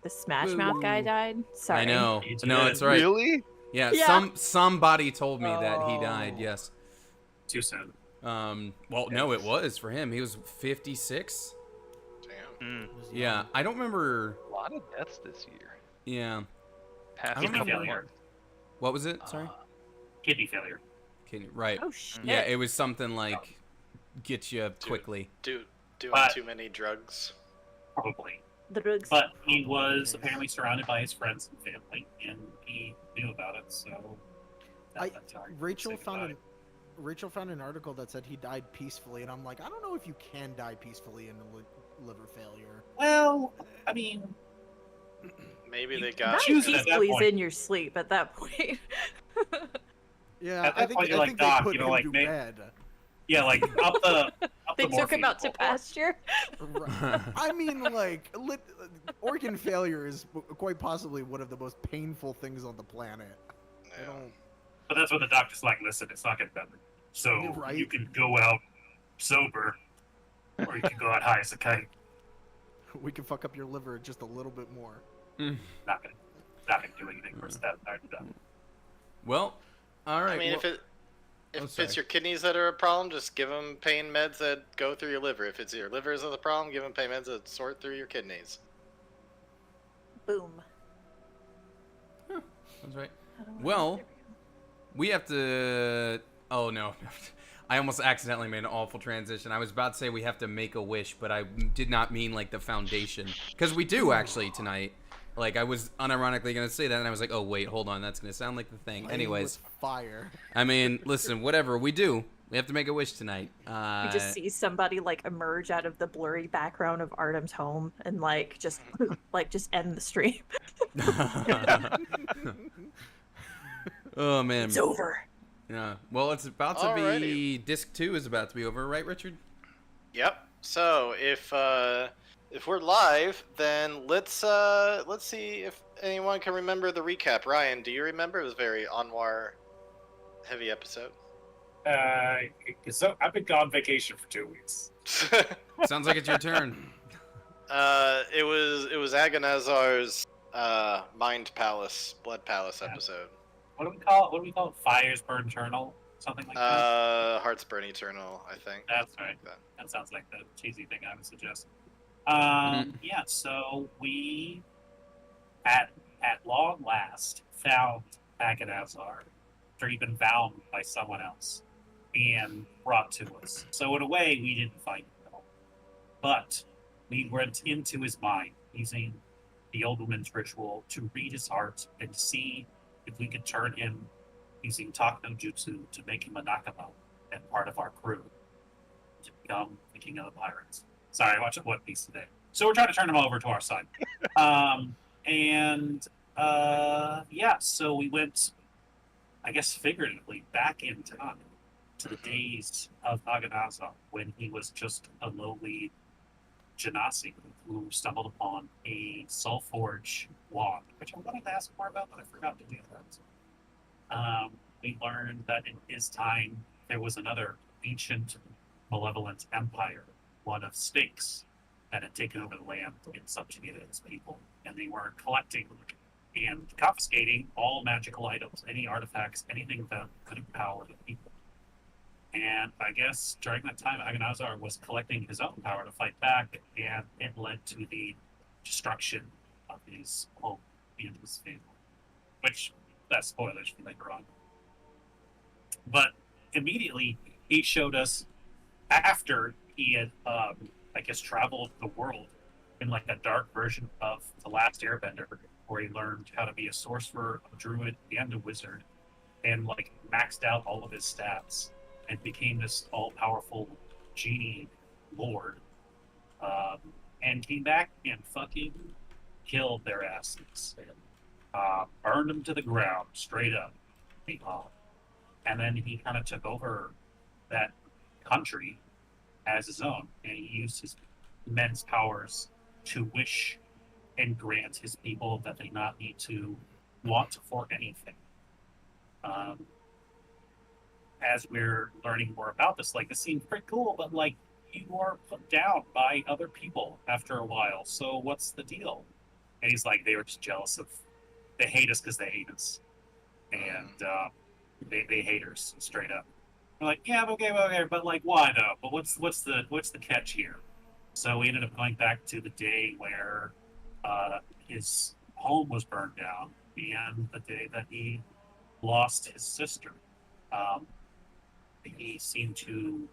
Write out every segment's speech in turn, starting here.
the Smash Mouth guy died. Sorry. I know. No, it's right. Really? Yeah, Yeah. somebody told me that he died. Oh. Yes. Too soon. Well, no, it was for him. He was 56. Damn. Yeah, I don't remember. A lot of deaths this year. Yeah. Past I don't Kidney know. failure. What was it? Sorry. Kidney failure. Right. Oh shit. Yeah, it was something like get you quickly. Doing But- too many drugs. Probably. The drugs. But he was apparently surrounded by his friends and family, and he knew about it, so... that's how he Rachel said found goodbye. Rachel found an article that said he died peacefully, and I'm like, I don't know if you can die peacefully in liver failure. Well, I mean... Maybe You they can got. Not choose it at that peacefully point. in your sleep at that point. Yeah, At that I think, point, you're I like, think "Doc, they put you know, him like, to may- bed. Yeah, like, up the They took morphine him out to level. pasture. Right. I mean, like, organ failure is quite possibly one of the most painful things on the planet. I Yeah. don't. But that's when the doctor's like, listen, it's not getting better. So Right. you can go out sober, or you can go out high as a kite. We can fuck up your liver just a little bit more. Not gonna do anything for that. I'm done. Well, all right. I mean, well, if sorry. it's your kidneys that are a problem, just give them pain meds that go through your liver. If it's your livers that are the problem, give them pain meds that sort through your kidneys. Boom. that's right. I don't know. Well, we have to. Oh no. I almost accidentally made an awful transition. I was about to say we have to make a wish, but I did not mean like the foundation. Because we do actually tonight. Like, I was unironically going to say that, and I was like, oh, wait, hold on. That's going to sound like the thing. Playing Anyways, with fire. I mean, listen, whatever. We do. We have to make a wish tonight. You just see somebody like emerge out of the blurry background of Artem's home and like just end the stream. Oh, man. It's over. Yeah. Well, it's about to be. Alrighty. Disc 2 is about to be over, right, Richard? Yep. So if we're live, then let's see if anyone can remember the recap. Ryan, do you remember? It was a very Anwar heavy episode. So I've been gone vacation for 2 weeks. Sounds like it's your turn. It was Agonazar's Mind Palace, Blood Palace Yeah. episode. What do we call it? What do we call it? Fires burn eternal? Something like that? Hearts Burn Eternal, I think. That's right. Like that. That sounds like the cheesy thing I would suggest. Mhm. Yeah, so we, at long last, found Agonazar, after he'd been bound by someone else, and brought to us. So in a way, we didn't find him, but we went into his mind using the old woman's ritual to read his heart and to see if we could turn him using Talk no Jutsu to make him a Nakama and part of our crew to become the king of the pirates. Sorry, I watched One Piece today. So we're trying to turn him over to our side. Yeah, so we went, I guess figuratively, back in time to the days of Agonazar when he was just a lowly genasi who stumbled upon a Soulforge wand, which I wanted to ask more about, but I forgot to do that. We learned that in his time there was another ancient malevolent empire, one of Styx, that had taken over the land and subjugated its people, and they were collecting and confiscating all magical items, any artifacts, anything that could empower the people. And I guess during that time, Agonazar was collecting his own power to fight back, and it led to the destruction of his home and his family. Which, that's spoilers for later on. But immediately, he showed us, after he had, I guess, traveled the world in like a dark version of The Last Airbender, where he learned how to be a sorcerer, a druid, and a wizard, and like maxed out all of his stats and became this all-powerful genie lord, and came back and fucking killed their asses, burned them to the ground straight up, and then he kind of took over that country as his own, and he used his immense powers to wish and grant his people that they not need to want for anything. As we're learning more about this, like, this seems pretty cool, but like, you are put down by other people after a while, so what's the deal? And he's like, they were just jealous of, they hate us because they hate us. And they hate us straight up. We're like, yeah, okay, but like, why though? But what's the catch here? So we ended up going back to the day where his home was burned down, and the day that he lost his sister. Um, he seemed to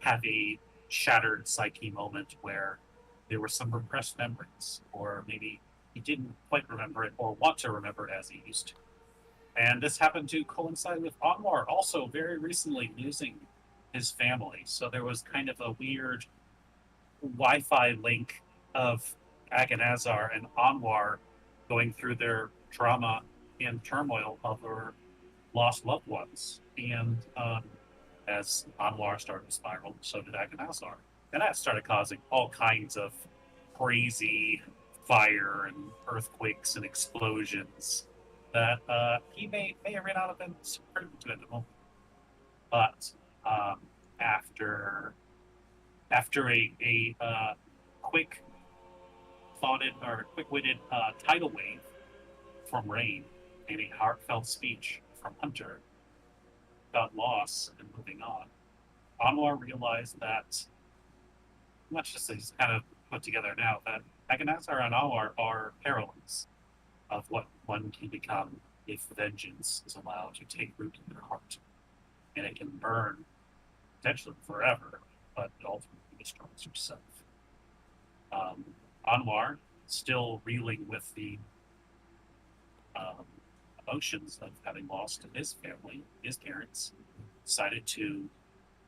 have a shattered psyche moment where there were some repressed memories, or maybe he didn't quite remember it or want to remember it as he used to. And this happened to coincide with Anwar also very recently losing his family. So there was kind of a weird Wi-Fi link of Agonazar and Anwar going through their trauma and turmoil of their lost loved ones. And as Anwar started to spiral, so did Agonazar. And that started causing all kinds of crazy fire and earthquakes and explosions that he may or may not have been super into at the moment. But after a quick thoughted or quick-witted tidal wave from Rain and a heartfelt speech from Hunter about loss and moving on, Anwar realized that, much just as he's kind of put together now, that Agonazar and Anwar are parallels of what one can become if vengeance is allowed to take root in their heart. And it can burn potentially forever, but it ultimately destroys yourself. Anwar, still reeling with the emotions of having lost his family, his parents, decided to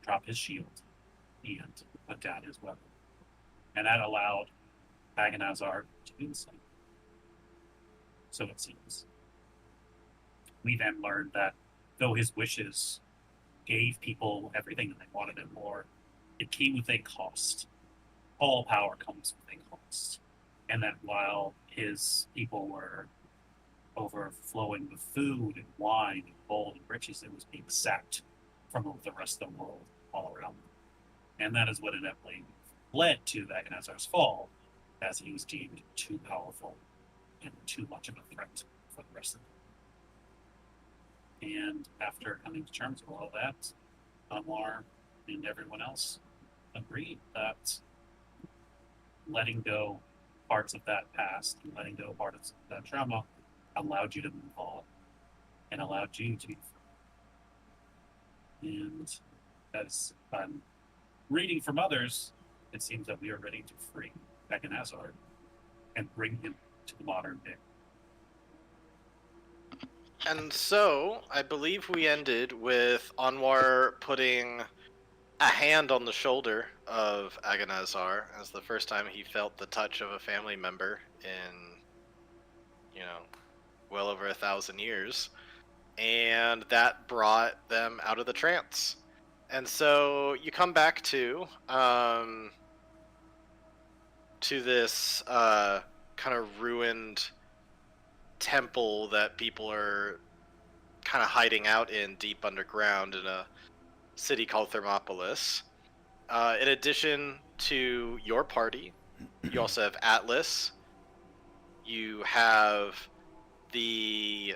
drop his shield and put down his weapon. And that allowed Agonazar to do the same. So it seems. We then learned that though his wishes gave people everything that they wanted and more, it came with a cost. All power comes with a cost. And that while his people were overflowing with food and wine and gold and riches, it was being sacked from the rest of the world all around them. And that is what inevitably led to Agonazar's fall, as he was deemed too powerful and too much of a threat for the rest of them. And after coming to terms with all that, Anwar and everyone else agreed that letting go parts of that past and letting go parts of that trauma allowed you to move on and allowed you to be free. And as I'm reading from others, it seems that we are ready to free Agonazar and bring him to the modern day. And so, I believe we ended with Anwar putting a hand on the shoulder of Agonazar as the first time he felt the touch of a family member in, well over 1,000 years. And that brought them out of the trance. And so you come back to this kind of ruined temple that people are kind of hiding out in deep underground in a city called Thermopolis. In addition to your party, you also have Atlas. You have the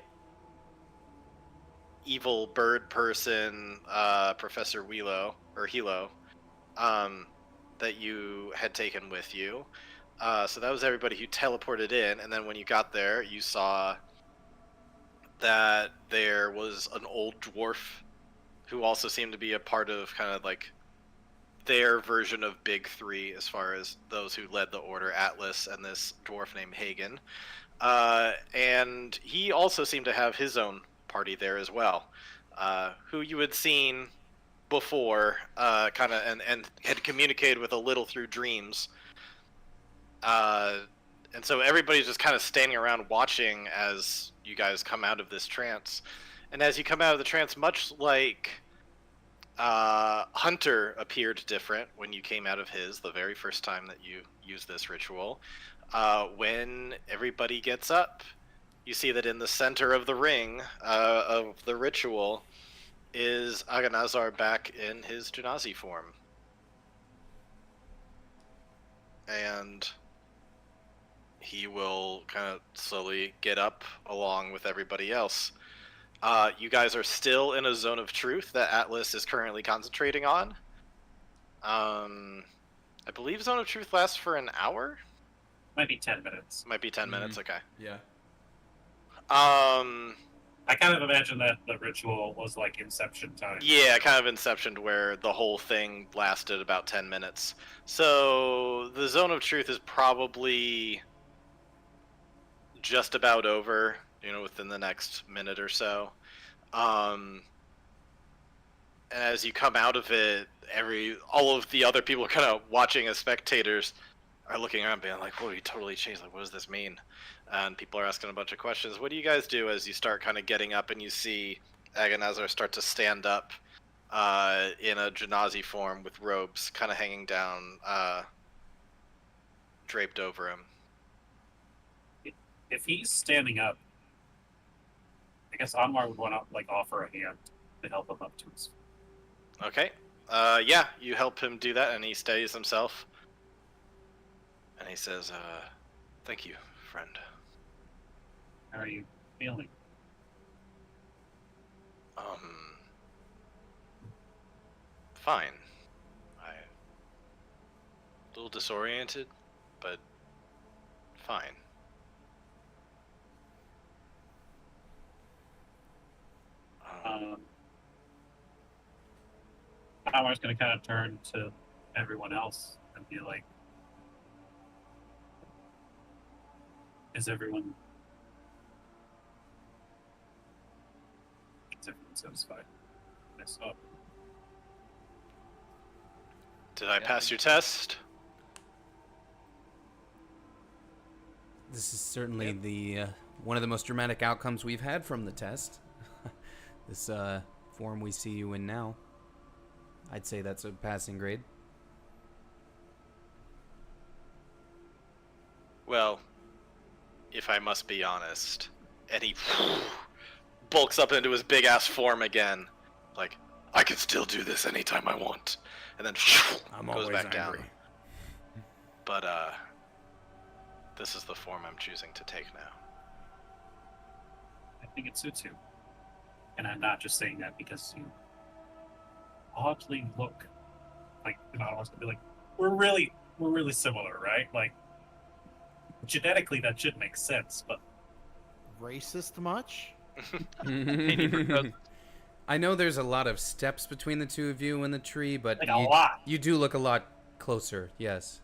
evil bird person, Professor Hilo, that you had taken with you. So that was everybody who teleported in, and then when you got there, you saw that there was an old dwarf who also seemed to be a part of kind of like their version of Big Three as far as those who led the order, Atlas and this dwarf named Hagen. And he also seemed to have his own party there as well, who you had seen before, kind of, and had communicated with a little through dreams. And so everybody's just kind of standing around watching as you guys come out of this trance. And as you come out of the trance, much like Hunter appeared different when you came out of his, the very first time that you used this ritual, when everybody gets up, you see that in the center of the ring of the ritual is Agonazar back in his Genasi form. And he will kind of slowly get up along with everybody else. You guys are still in a zone of truth that Atlas is currently concentrating on. I believe zone of truth lasts for an hour. Might be 10 minutes. Might be 10 minutes. Okay. Yeah. I kind of imagine that the ritual was like Inception time. Yeah, kind of Inception, where the whole thing lasted about 10 minutes. So the zone of truth is probably just about over, within the next minute or so. And as you come out of it, all of the other people kind of watching as spectators are looking around being like, whoa, you totally changed. Like, what does this mean? And people are asking a bunch of questions. What do you guys do as you start kind of getting up and you see Agonazar start to stand up in a Janazi form with robes kind of hanging down, draped over him? If he's standing up, I guess Anwar would want to like offer a hand to help him up to his. Okay. Yeah, you help him do that, and he steadies himself. And he says, thank you, friend. How are you feeling? Fine. A little disoriented, but fine. Anwar's going to kind of turn to everyone else and be like, Is everyone satisfied? Yes. Oh. Did I pass your test? This is certainly the one of the most dramatic outcomes we've had from the test. This form we see you in now. I'd say that's a passing grade. Well, if I must be honest, and he bulks up into his big ass form again, like, I can still do this anytime I want, and then goes back down. But this is the form I'm choosing to take now. I think it suits you. And I'm not just saying that because you oddly look like, I was gonna be like, we're really similar, right? Like, genetically that should make sense, but Racist much? I know there's a lot of steps between the two of you in the tree, but like a lot. you do look a lot closer, yes.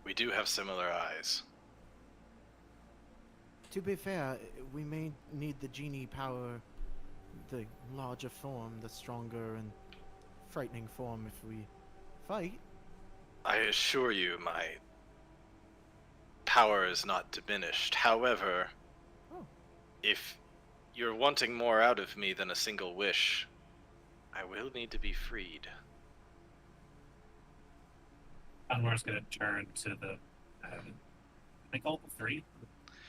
We do have similar eyes. To be fair, we may need the genie power, the larger form, the stronger and frightening form if we fight. I assure you, my power is not diminished. However, if you're wanting more out of me than a single wish, I will need to be freed. Anwar's gonna turn to the I think all the three.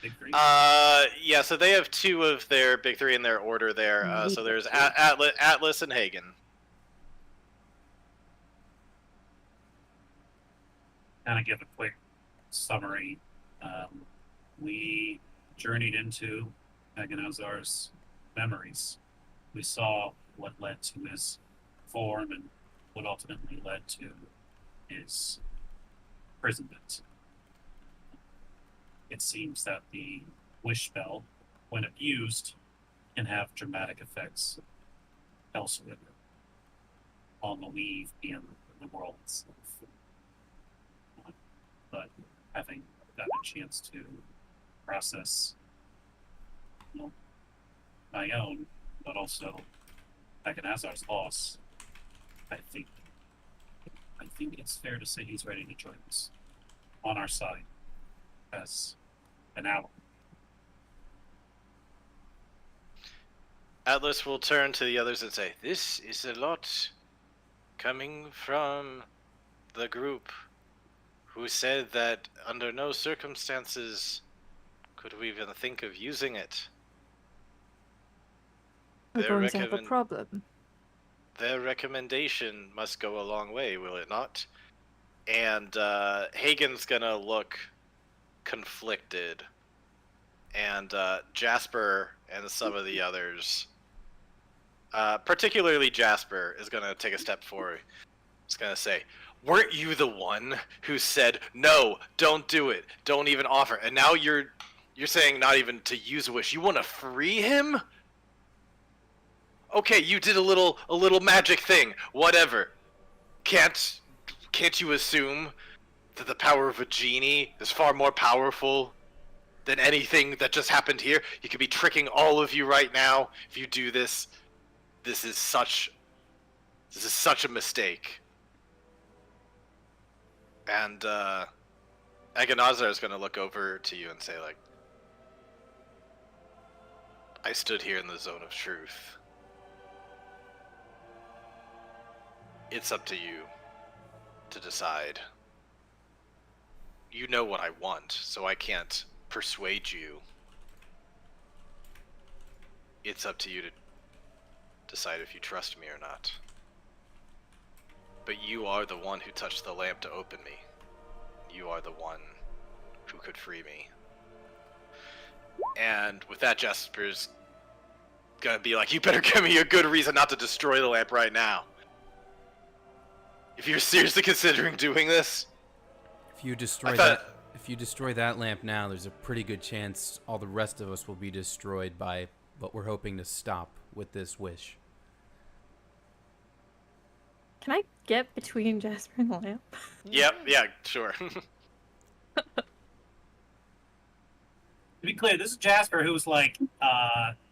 Big three. Yeah, so they have two of their big three in their order there. So there's Atlas and Hagen. Kind of give a quick summary. We journeyed into Agonazar's memories. We saw what led to his form and what ultimately led to his imprisonment. It seems that the wish spell, when abused, can have dramatic effects elsewhere on the weave and the world itself. But having gotten a chance to process my own, but also Agonazar's loss, I think it's fair to say he's ready to join us on our side as an ally. Atlas will turn to the others and say, "This is a lot coming from the group who said that under no circumstances could we even think of using it. We're going to have a problem. Their recommendation must go a long way, will it not? and Hagen's gonna look conflicted, and Jasper and some of the others, particularly Jasper, is gonna take a step forward. He's gonna say, "Weren't you the one who said no? Don't do it. Don't even offer." And now you're saying not even to use a wish. You want to free him? Okay, you did a little magic thing. Whatever. Can't you assume that the power of a genie is far more powerful than anything that just happened here? You could be tricking all of you right now if you do this. This is such a mistake. And Agonazar is going to look over to you and say, like, I stood here in the zone of truth. It's up to you to decide. You know what I want, so I can't persuade you. It's up to you to decide if you trust me or not. But you are the one who touched the lamp to open me. You are the one who could free me. And with that, Jasper's gonna be like, you better give me a good reason not to destroy the lamp right now. If you're seriously considering doing this, If you destroy that lamp now, there's a pretty good chance all the rest of us will be destroyed by what we're hoping to stop with this wish. Can I get between Jasper and the lamp? Yep, yeah, sure. To be clear, this is Jasper who was like,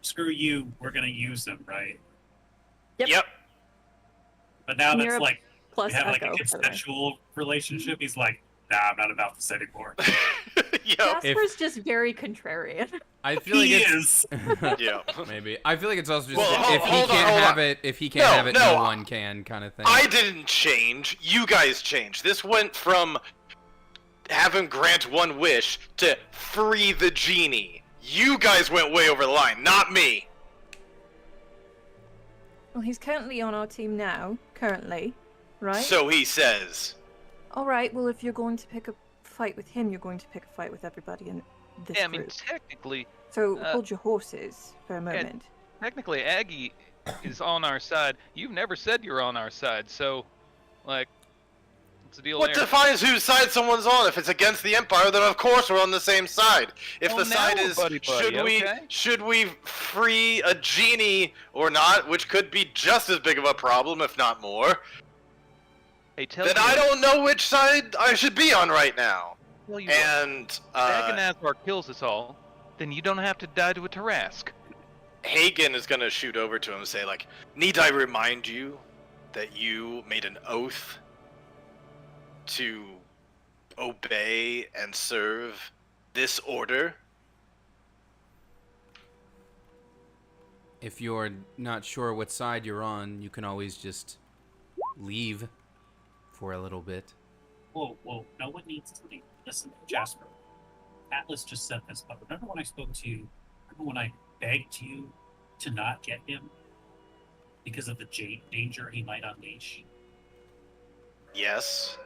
screw you, we're gonna use them, right? Yep. But now that's Mira like, Plus we have like Echo. a consensual relationship. He's like, nah, I'm not about this anymore. Yep. Jasper's just very contrarian. I feel like He it's is. Yep. maybe. I feel like it's also just Well, if he hold on, can't hold have on. it, if he can't No, have it, no, no one can, kind of thing. I didn't change. You guys changed. This went from have him grant one wish to free the genie. You guys went way over the line, not me. Well, he's currently on our team now. Currently, right? So he says. All right. Well, if you're going to pick a fight with him, you're going to pick a fight with everybody in this Yeah, I mean, group. technically, So hold your horses for a moment. technically, Aggie is on our side. You've never said you're on our side, so, like, what's the deal What there? defines whose side someone's on? If it's against the Empire, then of course we're on the same side. If Well, the now side we're is buddy-buddy, okay? should we free a genie or not, which could be just as big of a problem, if not more, Hey, tell then you I what, don't know which side I should be on right now. tell you what, And Agonazar kills us all, then you don't have to die to a Tarask. Hagen is gonna shoot over to him and say, like, need I remind you that you made an oath to obey and serve this order? If you're not sure what side you're on, you can always just leave for a little bit. Whoa, no one needs to leave. Listen, Jasper. Atlas just said this, but remember when I spoke to you? Remember when I begged you to not get him because of the danger he might unleash? Yes.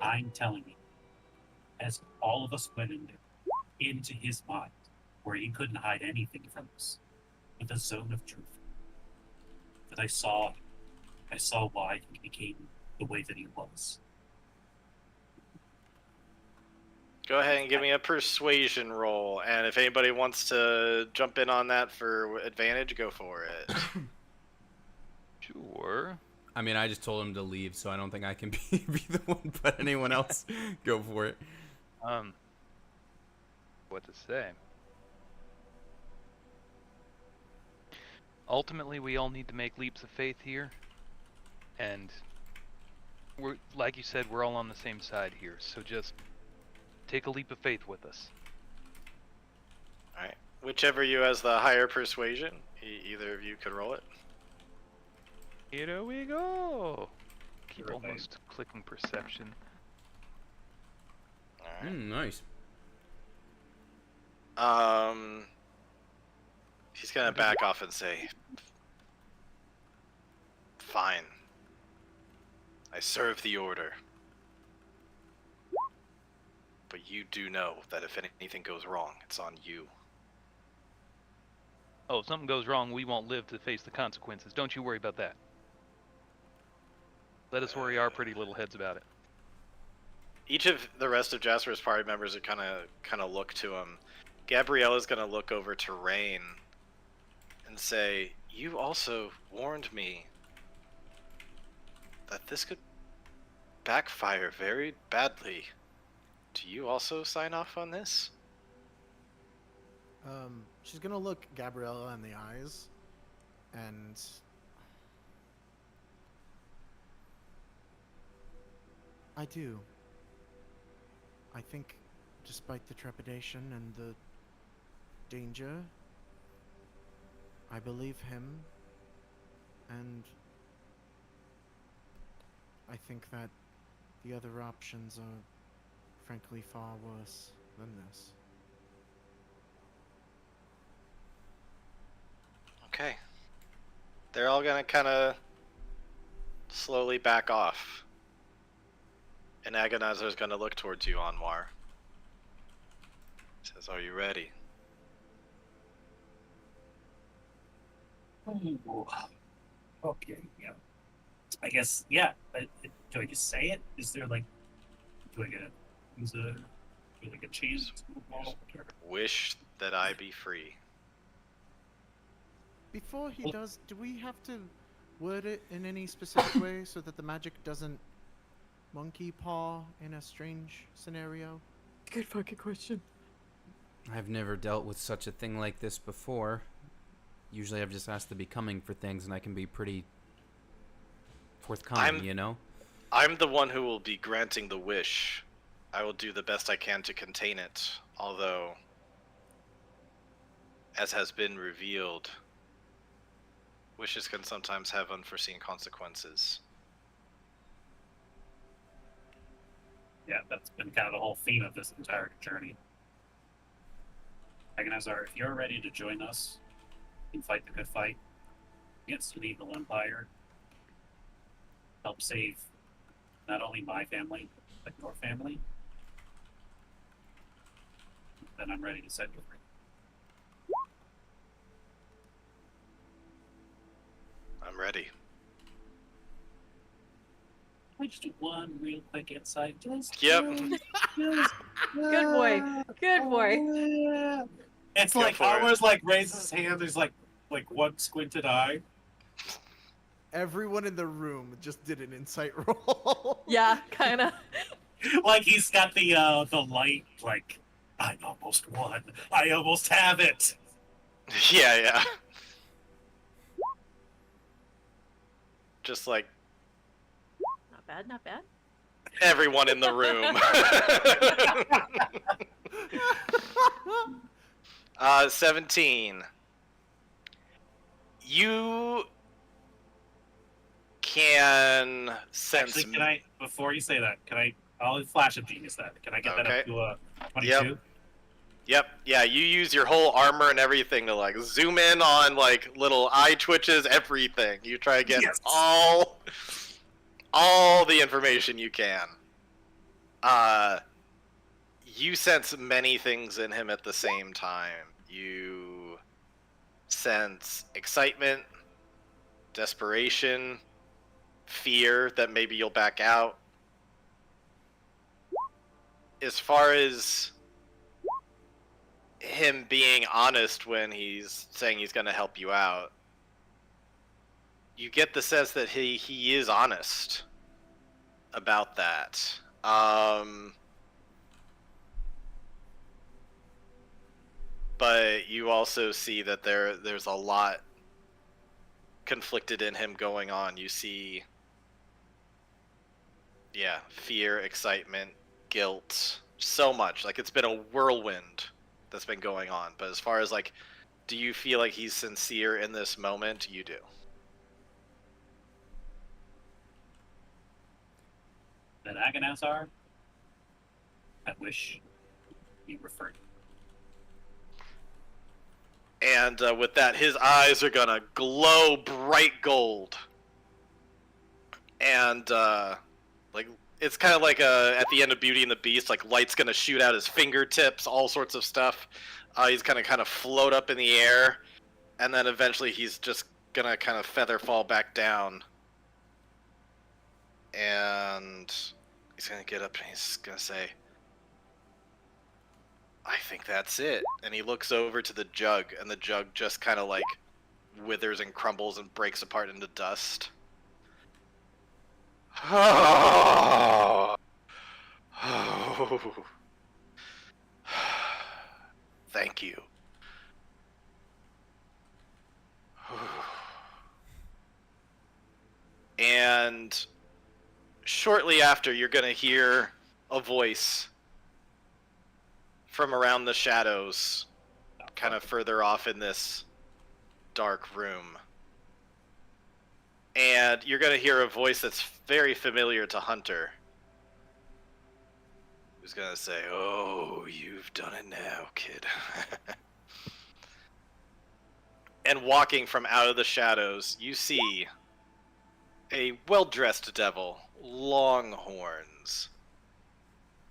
I'm telling you, as all of us went into his mind, where he couldn't hide anything from us, with a zone of truth, that I saw why he became the way that he was. Go ahead and give me a persuasion roll, and if anybody wants to jump in on that for advantage, go for it. Sure. I mean, I just told him to leave, so I don't think I can be the one, but anyone else, go for it. What to say? Ultimately, we all need to make leaps of faith here, and we're, like you said, we're all on the same side here. So just take a leap of faith with us. Alright. Whichever you has the higher persuasion, either of you could roll it. Here we go. Keep Right. almost clicking perception. Alright. Nice. He's gonna back off and say, fine. I serve the order. But you do know that if anything goes wrong, it's on you. Oh, if something goes wrong, we won't live to face the consequences. Don't you worry about that. Let us worry our pretty little heads about it. Each of the rest of Jasper's party members are kind of look to him. Gabriella's gonna look over to Rain and say, "You also warned me that this could backfire very badly. Do you also sign off on this?" She's gonna look Gabriella in the eyes, and I do. I think, despite the trepidation and the danger, I believe him, and I think that the other options are, frankly, far worse than this. Okay. They're all gonna kind of slowly back off. And Agonizer's gonna look towards you, Anwar. He says, "Are you ready?" Ooh. Okay, yeah. I guess, yeah. Do I just say it? Is there like, do I get use a, do like a change? Wish that I be free. Before he does, do we have to word it in any specific way so that the magic doesn't monkey paw in a strange scenario? Good fucking question. I've never dealt with such a thing like this before. Usually I've just asked to be coming for things, and I can be pretty forthcoming, you know? I'm the one who will be granting the wish. I will do the best I can to contain it, although, as has been revealed, wishes can sometimes have unforeseen consequences. Yeah, that's been kind of the whole theme of this entire journey. Agonizar, if you're ready to join us and fight the good fight against an evil empire, help save not only my family, but your family, then I'm ready to set you free. I'm ready. Can I just do one real quick insight? Yep. Good boy. Good boy. It's Go like for it. Alvarez like raises his hand. There's like one squinted eye. Everyone in the room just did an insight roll. Yeah, kind of. Like he's got the light. Like I almost won. I almost have it. Yeah. Just like Not bad, not bad. everyone in the room. 17. You can sense. Actually, can I? Before you say that, I'll flash of genius that. Can I get that up to a 22? Yep. Yeah, you use your whole armor and everything to like zoom in on like little eye twitches, everything. You try to get Yes. all the information you can. You sense many things in him at the same time. You sense excitement, desperation, fear that maybe you'll back out. As far as him being honest when he's saying he's going to help you out, you get the sense that he is honest about that. But you also see that there's a lot conflicted in him going on. You see, fear, excitement, guilt, so much. Like it's been a whirlwind that's been going on. But as far as like, do you feel like he's sincere in this moment? You do. Then Agonazar, I wish you referred. And with that, his eyes are gonna glow bright gold. And like it's kind of like at the end of Beauty and the Beast, like light's gonna shoot out his fingertips, all sorts of stuff. He's gonna kind of float up in the air, and then eventually he's just gonna kind of feather fall back down. And he's gonna get up and he's gonna say, I think that's it. And he looks over to the jug, and the jug just kind of like withers and crumbles and breaks apart into dust. Oh. Oh. Thank you. And shortly after, you're going to hear a voice from around the shadows, kind of further off in this dark room. And you're going to hear a voice that's very familiar to Hunter. Who's going to say, oh, you've done it now, kid. And walking from out of the shadows, you see a well-dressed devil, long horns,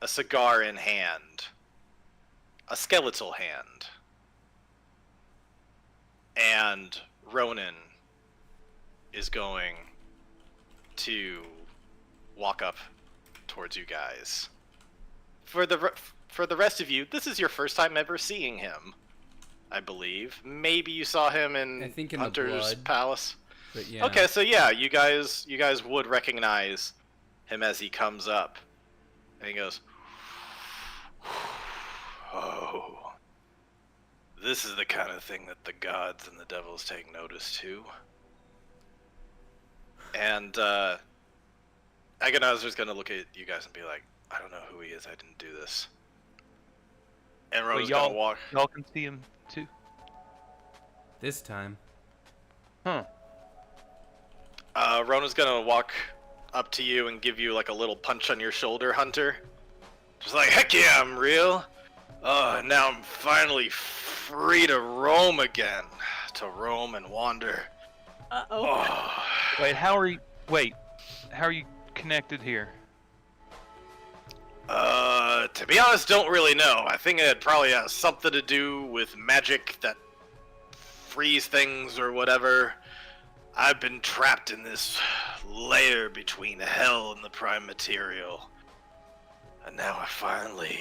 a cigar in hand, a skeletal hand, and Ronan is going to walk up towards you guys. For the rest of you, this is your first time ever seeing him, I believe. Maybe you saw him in Hunter's Palace. But yeah. Okay, so yeah, you guys would recognize him as he comes up, and he goes, "Oh, this is the kind of thing that the gods and the devils take notice to." And Agonizer's gonna look at you guys and be like, "I don't know who he is. I didn't do this." And Ronan's gonna walk. Y'all can see him too. This time. Huh. Ronan's gonna walk up to you and give you like a little punch on your shoulder, Hunter. Just like, heck yeah, I'm real. Now I'm finally free to roam again. To roam and wander. Oh. Wait, how are you connected here? To be honest, don't really know. I think it probably has something to do with magic that frees things or whatever. I've been trapped in this layer between hell and the prime material. And now I'm finally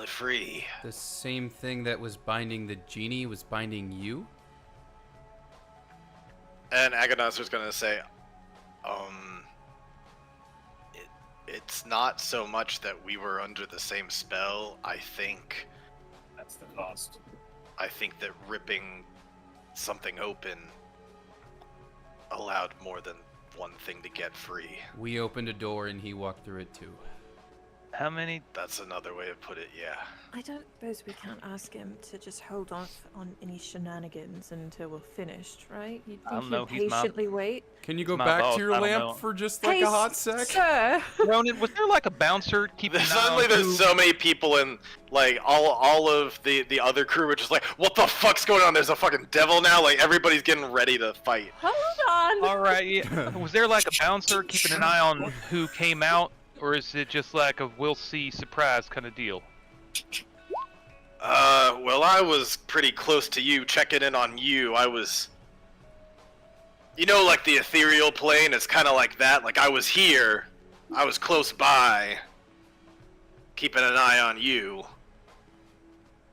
free. The same thing that was binding the genie was binding you? And Agonizer's gonna say, it's not so much that we were under the same spell. I think That's the cost. I think that ripping something open allowed more than one thing to get free. We opened a door and he walked through it too. How many? That's another way to put it, yeah. I don't suppose we can't ask him to just hold off on any shenanigans until we're finished, right? You'd I think don't know, he'd patiently wait. Can you go my back boss, to your I don't lamp know. for just like Hey, a hot sec? Sir! Ronan, was there like a bouncer keeping an eye Suddenly on there's who- so many people and like all of the other crew are just like, what the fuck's going on? There's a fucking devil now? Like everybody's getting ready to fight. Hold on! All right, yeah. Was there like a bouncer keeping an eye on who came out, or is it just like a we'll see surprise kind of deal? Well, I was pretty close to you, checking in on you. I was, you know, like the ethereal plane. It's kind of like that. Like I was here, I was close by, keeping an eye on you.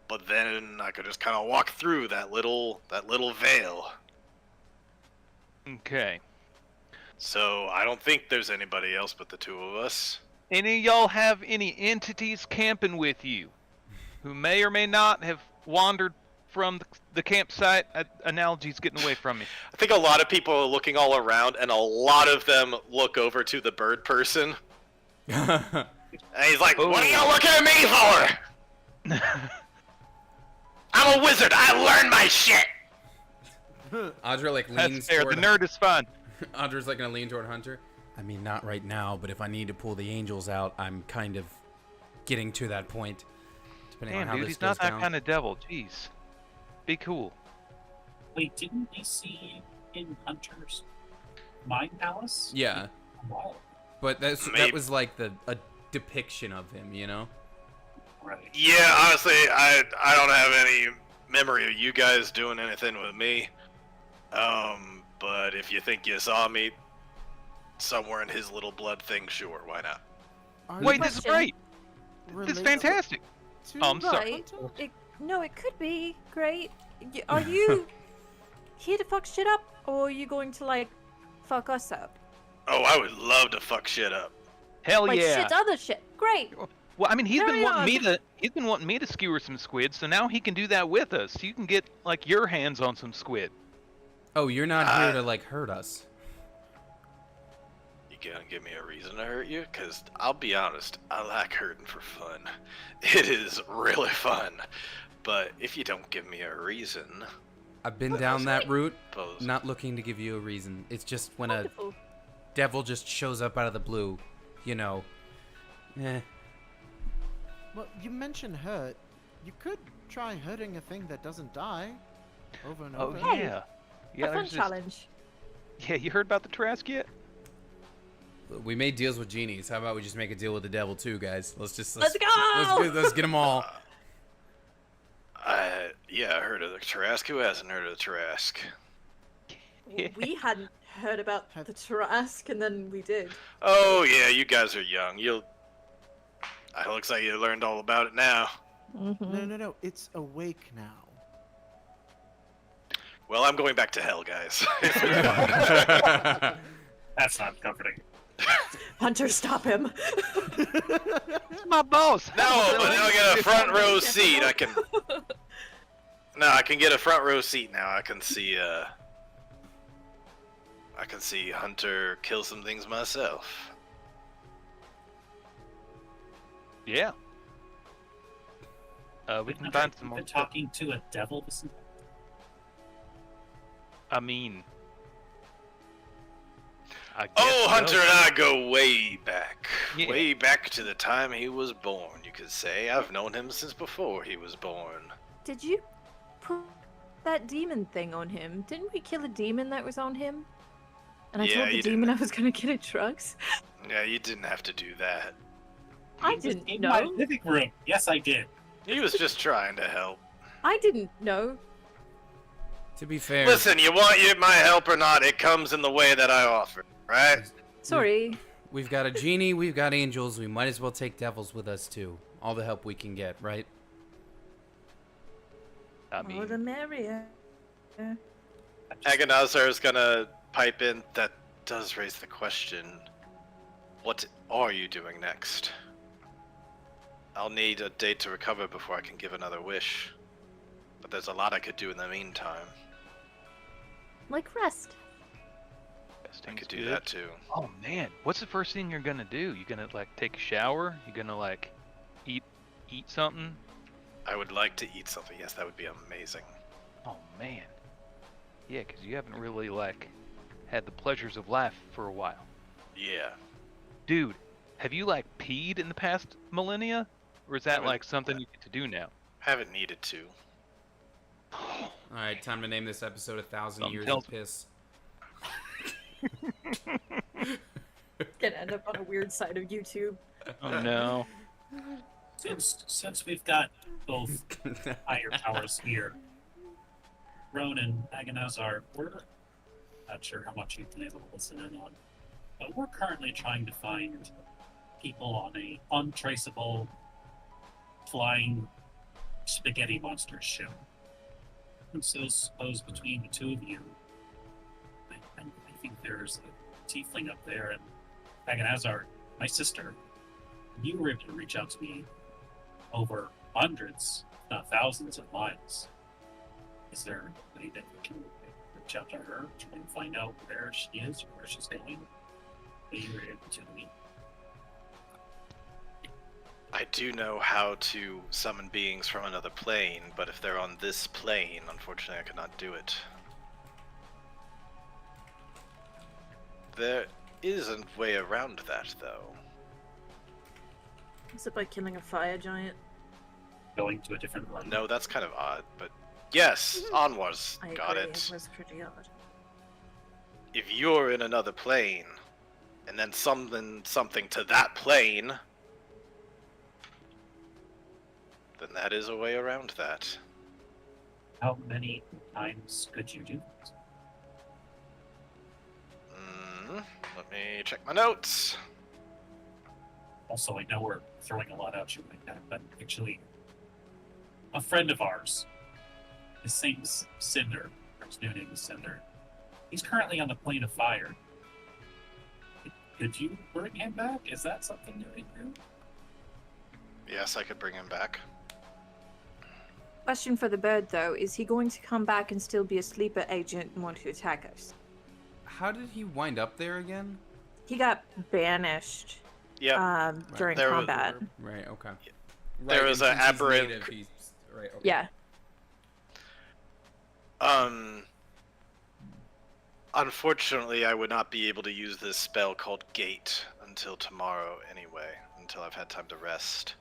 But then I could just kind of walk through that little veil. Okay. So I don't think there's anybody else but the two of us. Any of y'all have any entities camping with you who may or may not have wandered from the campsite? Analogy's getting away from me. I think a lot of people are looking all around, and a lot of them look over to the bird person. And he's like, what are y'all looking at me for? I'm a wizard. I learned my shit. Audra like That's leans fair. toward The nerd is fine. Audra's like gonna lean toward Hunter. I mean, not right now, but if I need to pull the angels out, I'm kind of getting to that point. Depending on Damn, how dude, this he's goes not that down. kind of devil. Jeez. Be cool. Wait, didn't we see in Hunter's Mind Palace? Yeah. Wow. But that Maybe. was like a depiction of him, you know? Right. Yeah, honestly, I don't have any memory of you guys doing anything with me. But if you think you saw me somewhere in his little blood thing, sure, why not? Are Wait, you this is Question. great. This is related fantastic. to Oh, I'm sorry. Right. Hunter? No, it could be great. Are you here to fuck shit up, or are you going to like fuck us up? Oh, I would love to fuck shit up. Hell Like yeah. shit, other shit. Great. Well, I mean, he's been Carry wanting on. me to skewer some squid, so now he can do that with us. You can get like your hands on some squid. Oh, you're not here to like hurt us. You gonna give me a reason to hurt you? Cause I'll be honest, I like hurting for fun. It is really fun. But if you don't give me a reason, I've been down that route, suppose. not looking to give you a reason. It's just when a Wonderful. devil just shows up out of the blue, you know. Eh. Well, you mentioned hurt. You could try hurting a thing that doesn't die. Over and Oh over. Hey, yeah. Yeah, a fun there's this- challenge. Yeah, you heard about the Trask yet? We made deals with genies. How about we just make a deal with the devil too, guys? Let's Let's let's go! let's get them all. Yeah, I heard of the Tarask. Who hasn't heard of the Tarask? We hadn't heard about the Trask, and then we did. Oh yeah, you guys are young. It looks like you learned all about it now. Mm-hmm. No. It's awake now. Well, I'm going back to hell, guys. That's not comforting. Hunter, stop him. It's my boss. No, but now I get a front row seat. I can get a front row seat now. I can see Hunter kill some things myself. Yeah. We can Hunter, find some you've more been stuff. talking to a devil this I mean, I guess Oh, so. Hunter and I go way back. Yeah. Way back to the time he was born, you could say. I've known him since before he was born. Did you put that demon thing on him? Didn't we kill a demon that was on him? And I Yeah, told the you demon didn't. I was gonna get it drugs. Yeah, you didn't have to do that. I He was didn't in my know. living room. Yes, I did. He was just trying to help. I didn't know. To be fair, Listen, you want my help or not, it comes in the way that I offer, right? Sorry. we've got a genie, we've got angels. We might as well take devils with us too. All the help we can get, right? I More the mean, merrier. Agonazar is gonna pipe in. That does raise the question. What are you doing next? I'll need a day to recover before I can give another wish. But there's a lot I could do in the meantime. Like rest. I resting's could do good. that too. Oh man, what's the first thing you're gonna do? You gonna like take a shower? You gonna like eat something? I would like to eat something. Yes, that would be amazing. Oh man. Yeah, 'cause you haven't really like had the pleasures of life for a while. Yeah. Dude, have you like peed in the past millennia? Or is that Haven't- like something you get to do now? Haven't needed to. All right, time to name this episode 1,000 Something Years tells of Piss. Gonna end up on a weird side of YouTube. Oh no. Since we've got both higher powers here, Ronan, Agonazar, we're not sure how much you've been able to listen in on, but we're currently trying to find people on a untraceable flying spaghetti monster ship. And so suppose between the two of you, I think there's a tiefling up there, and Agonazar, my sister, you were able to reach out to me over hundreds, if not thousands of miles. Is there a way that we can reach out to her, try and find out where she is, or where she's going, that you were able to meet? I do know how to summon beings from another plane, but if they're on this plane, unfortunately I could not do it. There is a way around that, though. Is it by killing a fire giant? Going to a different one? No, that's kind of odd, but yes, Anwar's I got agree, it. was pretty odd. If you're in another plane and then summon something to that plane, then that is a way around that. How many times could you do that? Let me check my notes. Also, I know we're throwing a lot at you like that, but actually, a friend of ours, his name's Cinder, or his new name is Cinder. He's currently on the plane of fire. Could you bring him back? Is that something you can do? Yes, I could bring him back. Question for the bird, though. Is he going to come back and still be a sleeper agent and want to attack us? How did he wind up there again? He got banished Yep. during There was- combat. Right. Okay. There was and an since he's aberrant native, he's- right. Okay. Yeah. Unfortunately, I would not be able to use this spell called Gate until tomorrow anyway, until I've had time to rest.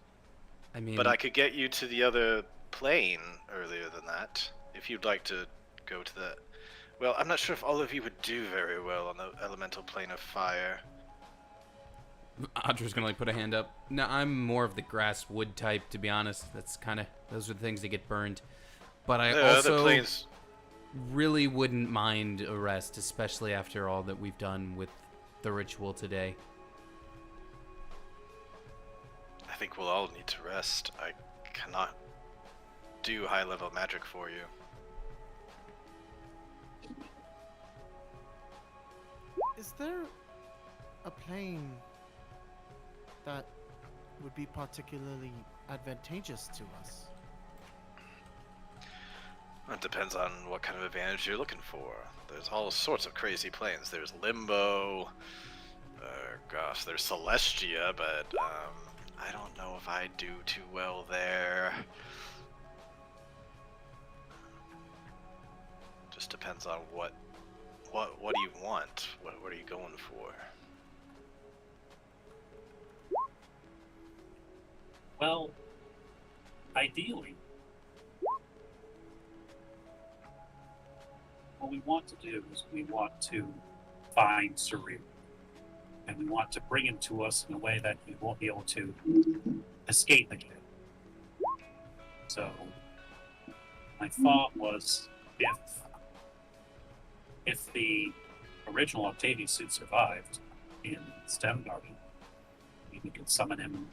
I mean, But I could get you to the other plane earlier than that, if you'd like to go to that. Well, I'm not sure if all of you would do very well on the elemental plane of fire. Audra's gonna like put a hand up. No, I'm more of the grass wood type, to be honest. That's kind of those are the things that get burned. But I The other also planes, really wouldn't mind a rest, especially after all that we've done with the ritual today. I think we'll all need to rest. I cannot do high-level magic for you. Is there a plane that would be particularly advantageous to us? It depends on what kind of advantage you're looking for. There's all sorts of crazy planes. There's Limbo. Gosh, there's Celestia, but I don't know if I do too well there. Just depends on what do you want? What are you going for? Well, ideally, what we want to do is we want to find Surreal. And we want to bring him to us in a way that he won't be able to escape again. So, my thought was if the original Octavius suit survived in Stem Garden, we could summon him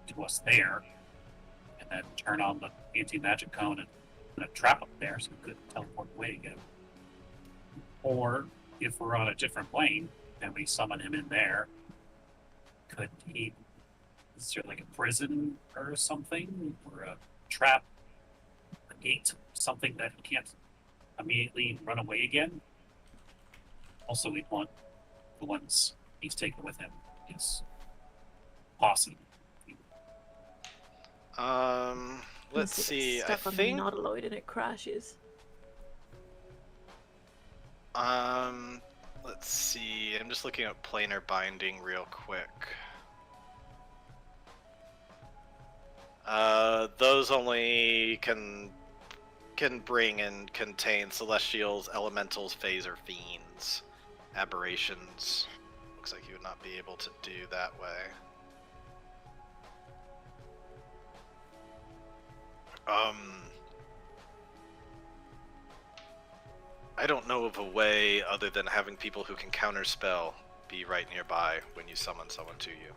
to us there, and then turn on the anti-magic cone and trap him there so we could teleport away again. Or if we're on a different plane and we summon him in there, could he? Is there like a prison or something, or a trap, a gate, something that he can't immediately run away again? Also, we'd want the ones he's taken with him, his posse. Let's see. I Stuck on think. the nautiloid and it crashes. Let's see. I'm just looking at planar binding real quick. Those only can bring and contain celestials, elementals, phaser fiends, aberrations. Looks like you would not be able to do that way. I don't know of a way other than having people who can counterspell be right nearby when you summon someone to you.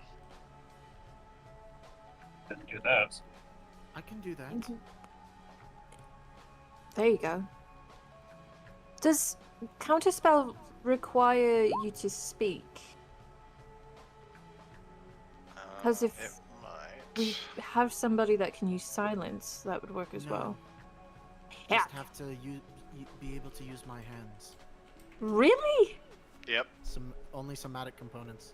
Couldn't do that. I can do that. There you go. Does counterspell require you to speak? Because if It might. we have somebody that can use silence, that would work as No. well. Just Yeah. have to be able to use my hands. Really? Yep. Only somatic components.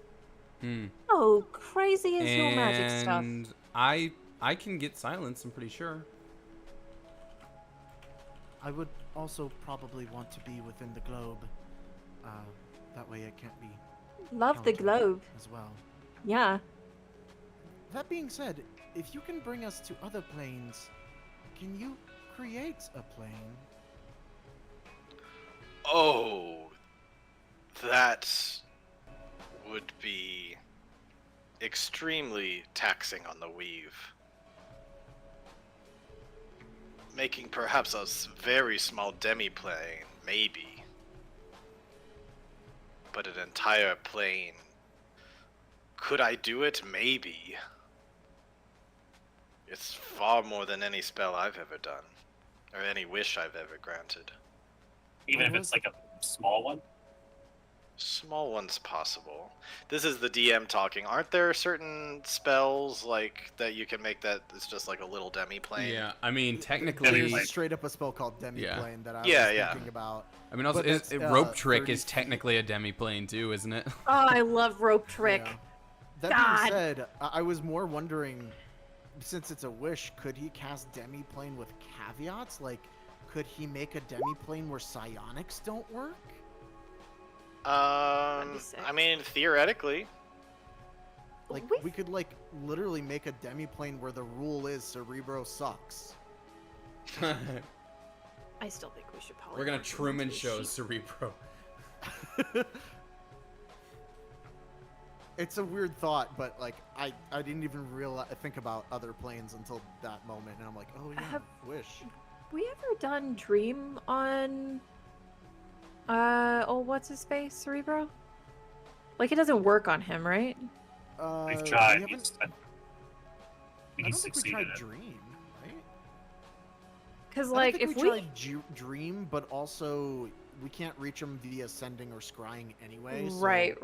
Hmm. Oh, crazy is your magic stuff. And I can get silence. I'm pretty sure. I would also probably want to be within the globe. That way it can't be Love the countered globe. as well. Yeah. That being said, if you can bring us to other planes, can you create a plane? Oh, that's would be extremely taxing on the weave. Making perhaps a very small demi-plane, maybe. But an entire plane. Could I do it? Maybe. It's far more than any spell I've ever done. Or any wish I've ever granted. Even if it's like a small one. Small one's possible. This is the DM talking. Aren't there certain spells like that you can make that it's just like a little demi-plane? Yeah, I mean, technically, There's straight up a spell called Demi-Plane that I was thinking about. I mean, also, But that's, rope trick 30 is technically a demi-plane too, isn't it? Oh, I love rope trick. Yeah. That God. being said, I was more wondering, since it's a wish, could he cast Demi-Plane with caveats? Like, could he make a Demi-Plane where psionics don't work? be sick. I mean, theoretically. Like, We- we could, like, literally make a Demi-Plane where the rule is Cerebro sucks. I still think we should probably. We're gonna work it Truman into a show sheet. Cerebro. It's a weird thought, but, like, I didn't even think about other planes until that moment, and I'm like, oh, yeah, Have- wish. We ever done Dream on what's his face? Cerebro? Like it doesn't work on him, right? We've We tried. haven't- He's, I he don't think we succeeded. tried in it. Dream, right? Because I don't like think if we we tried Dream, but also we can't reach him via sending or scrying anyway. so- right.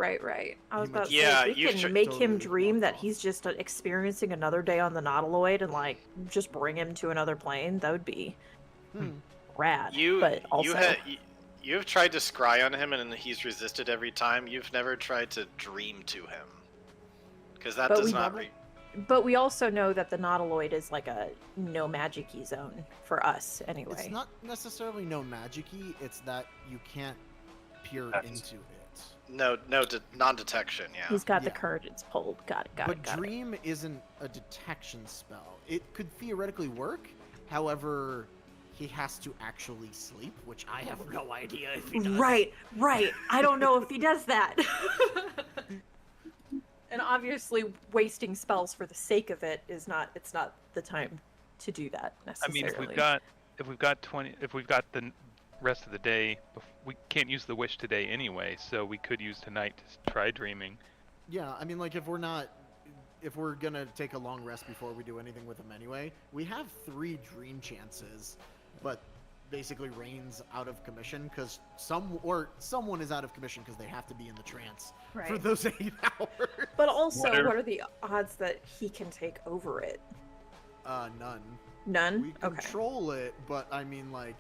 I was you about to Yeah, say if we you've can make totally him dream walked that off. he's just experiencing another day on the Nautiloid and like just bring him to another plane, that would be rad. but also You've tried to scry on him and he's resisted every time. You've never tried to dream to him. Because that But does we not never- But we also know that the Nautiloid is like a no magic-y zone for us anyway. It's not necessarily no magic-y, it's that you can't peer That's- into it. non-detection, yeah. He's got the Yeah. curtains pulled. Got it. But Dream isn't a detection spell. It could theoretically work, however, he has to actually sleep, which I have no idea if he does. Right. I don't know if he does that. And obviously, wasting spells for the sake of it is not. It's not the time to do that I necessarily. mean, if we've got the rest of the day, we can't use the wish today anyway, so we could use tonight to try dreaming. Yeah, I mean, like, if we're gonna take a long rest before we do anything with him anyway, we have 3 dream chances, but basically Rain's out of commission because someone is out of commission because they have to be in the trance for Right. those 8 hours. But also, What are- what are the odds that he can take over it? None. None. We Okay. control it, but I mean, like,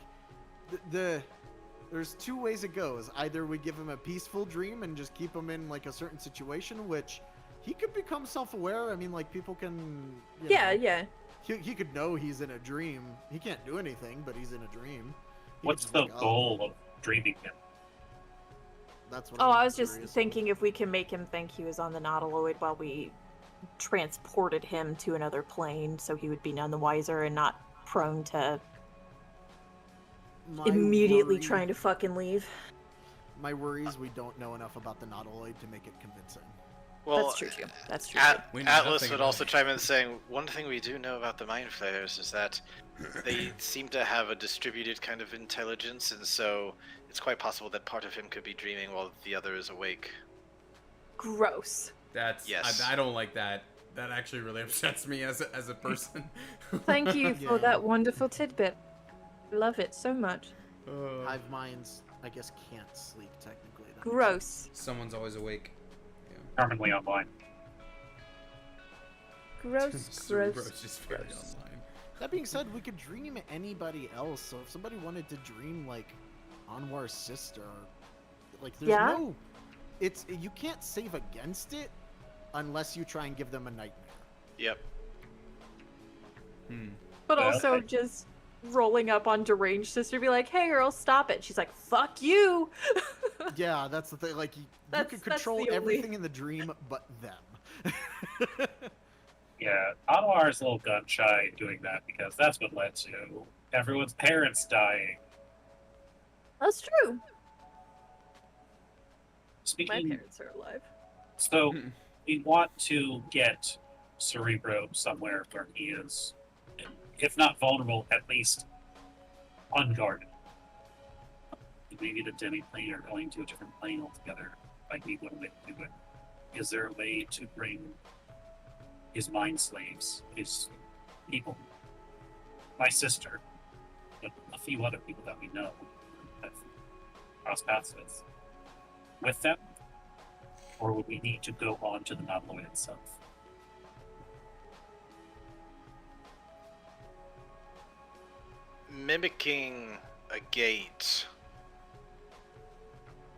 there's 2 ways it goes. Either we give him a peaceful dream and just keep him in like a certain situation, which he could become self-aware. I mean, like, people can. You know, Yeah. He could know he's in a dream. He can't do anything, but he's in a dream. He could What's just the wake up. goal of dreaming him? That's what Oh, I'm I was just curious thinking if we can make him think he was on the Nautiloid while we transported him to another plane, so he would be none the wiser and not prone to My immediately worry- trying to fucking leave. My worry is we don't know enough about the Nautiloid to make it convincing. Well, That's true too. That's true. We know Atlas nothing would about also it. chime in saying, one thing we do know about the Mind Flayers is that they seem to have a distributed kind of intelligence, and so it's quite possible that part of him could be dreaming while the other is awake. Gross. That's Yes. I don't like that. That actually really upsets me as a person. Thank you Yeah. for that wonderful tidbit. Love it so much. Hive minds, I guess, can't sleep technically. That makes Gross. Someone's always awake. Permanently online. Gross. Cerebro's Gross. just very gross. online. That being said, we could dream anybody else. So if somebody wanted to dream like Anwar's sister, like there's Yeah. no, you can't save against it unless you try and give them a nightmare. Yep. But Yeah, also okay. just rolling up on deranged sister, be like, "Hey, girl, stop it." She's like, "Fuck you." Yeah, that's the thing. Like you That's- can that's control the only- everything in the dream but them. Yeah, Anwar is a little gun shy doing that because that's what led to everyone's parents dying. That's true. My Speaking parents are alive. So we want to get Cerebro somewhere where he is, if not vulnerable, at least unguarded. Maybe the demi-plane or going to a different plane altogether might be one way to do it. Is there a way to bring his mind slaves, his people, my sister, and a few other people that we know that cross paths with them? Or would we need to go on to the Nautiloid itself? Mimicking a gate.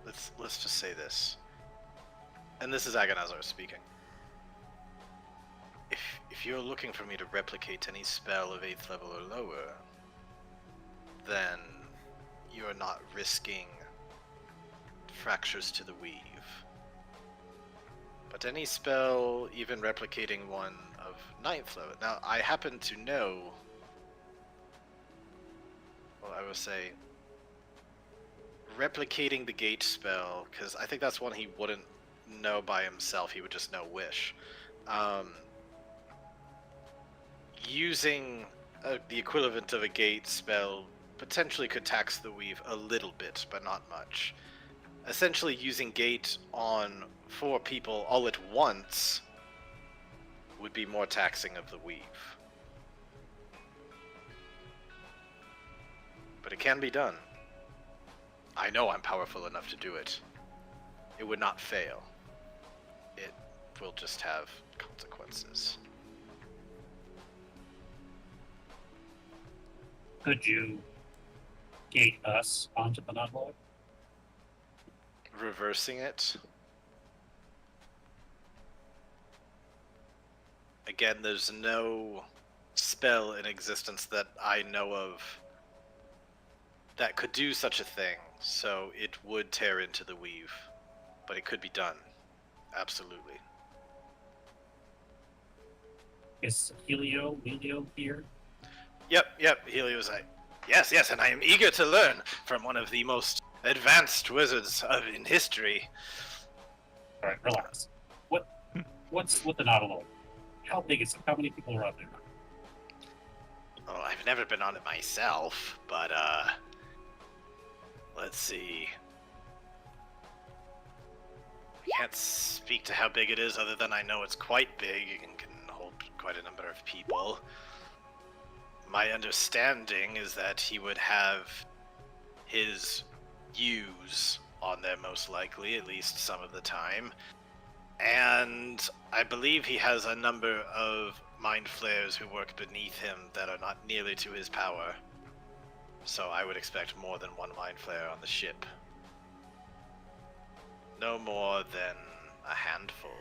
Let's just say this. And this is Agonazar speaking. If you're looking for me to replicate any spell of 8th level or lower, then you're not risking fractures to the weave. But any spell, even replicating one of 9th level. Now, I happen to know, well, I will say, replicating the gate spell, because I think that's one he wouldn't know by himself, he would just know Wish. Using the equivalent of a gate spell potentially could tax the weave a little bit, but not much. Essentially, using gate on 4 people all at once would be more taxing of the weave. But it can be done. I know I'm powerful enough to do it. It would not fail. It will just have consequences. Could you gate us onto the Nautiloid? Reversing it. Again, there's no spell in existence that I know of that could do such a thing, so it would tear into the weave. But it could be done. Absolutely. Is Helio here? Yep, Helio's like, yes, and I am eager to learn from one of the most advanced wizards in history. Alright, relax. What's with the Nautiloid? How big is it? How many people are on there? Oh, I've never been on it myself, but, let's see. I can't speak to how big it is other than I know it's quite big and can hold quite a number of people. My understanding is that he would have his use on there most likely, at least some of the time. And I believe he has a number of mind flayers who work beneath him that are not nearly to his power. So I would expect more than one mind flayer on the ship. No more than a handful.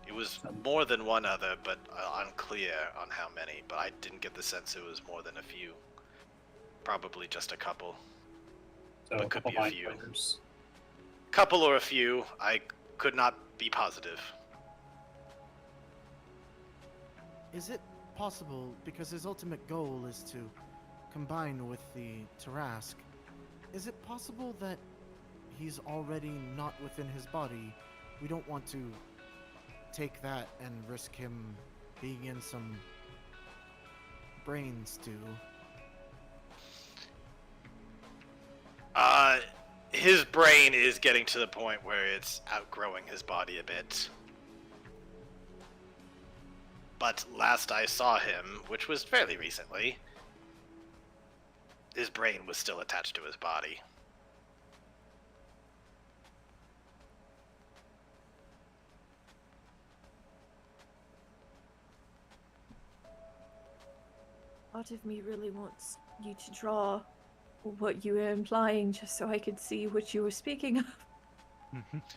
It was more than one other, but unclear on how many. But I didn't get the sense it was more than a few. Probably just a couple. So But a could couple be a mind few. flayers. Couple or a few. I could not be positive. Is it possible, because his ultimate goal is to combine with the Tarask, is it possible that he's already not within his body? We don't want to take that and risk him being in some brain stew. His brain is getting to the point where it's outgrowing his body a bit. But last I saw him, which was fairly recently, his brain was still attached to his body. Part of me really wants you to draw what you were implying just so I could see what you were speaking of.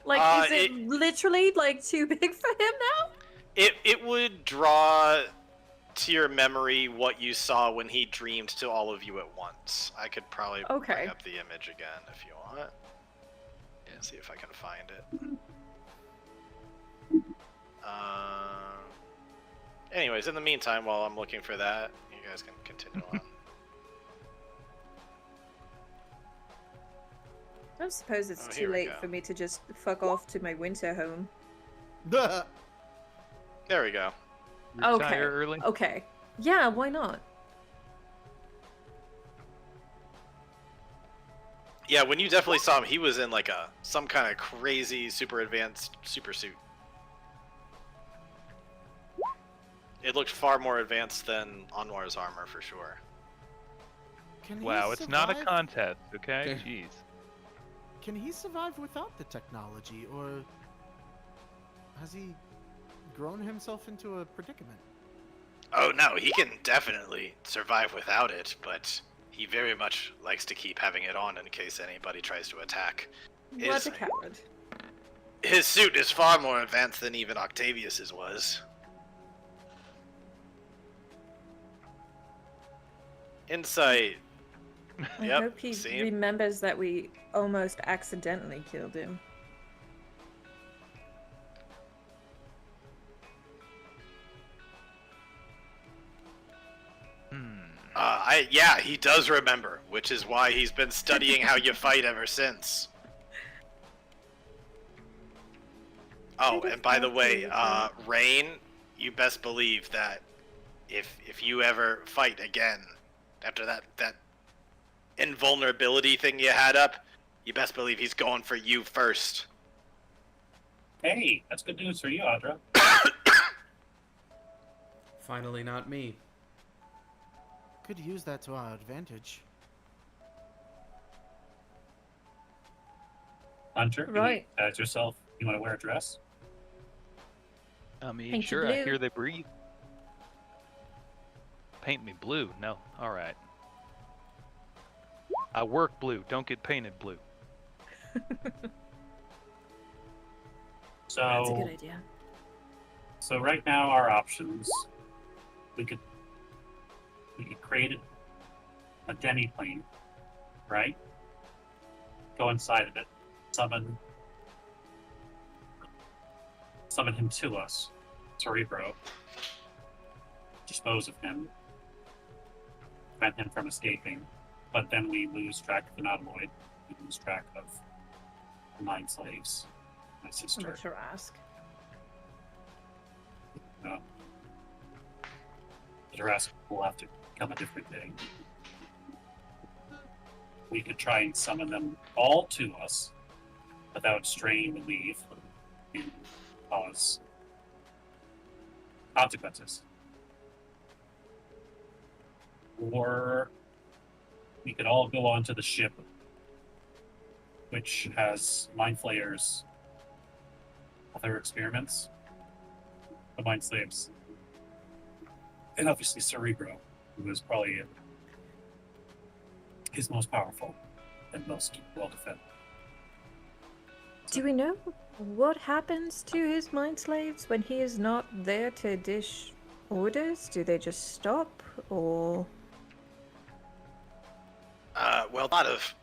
Like, is it literally, like, too big for him now? It would draw to your memory what you saw when he dreamed to all of you at once. I could probably bring up the image again if you want. Yeah, see if I can find it. Anyways, in the meantime, while I'm looking for that, you guys can continue on. I suppose it's Oh, too here we late go. for me to just fuck off to my winter home. There we go. Retire early. Okay. Yeah, why not? Yeah, when you definitely saw him, he was in like some kind of crazy, super advanced super suit. It looked far more advanced than Anwar's armor for sure. Can he Wow, it's not a survive- contest, okay? Okay. Jeez. Can he survive without the technology, or has he grown himself into a predicament? Oh no, he can definitely survive without it, but he very much likes to keep having it on in case anybody tries to attack. What a coward. His suit is far more advanced than even Octavius's was. Insight. I Yep, hope he see? remembers that we almost accidentally killed him. Yeah, he does remember, which is why he's been studying how you fight ever since. Oh, and by the way, Rain, you best believe that if you ever fight again after that invulnerability thing you had up, you best believe he's going for you first. Hey, that's good news for you, Audra. Finally, not me. Could use that to our advantage. Hunter, Right. As yourself, you want to wear a dress? I mean, Paint you sure, I blue. hear they breathe. Paint me blue. No, alright. I work blue, don't get painted blue. So That's a good idea. So right now our options, we could create a demi-plane, right? Go inside of it, summon him to us, Cerebro, dispose of him, prevent him from escaping, but then we lose track of the Nautiloid, we lose track of the Mind Slaves, my I'm sister. not sure ask. The Jurassic will have to come a different day. We could try and summon them all to us without straying the leave and cause consequences. Or we could all go onto the ship, which has mind flayers, other experiments, the mind slaves, and obviously Cerebro, who is probably his most powerful and most well defended. Do we know what happens to his mind slaves when he is not there to dish orders? Do they just stop, or...? Well, not of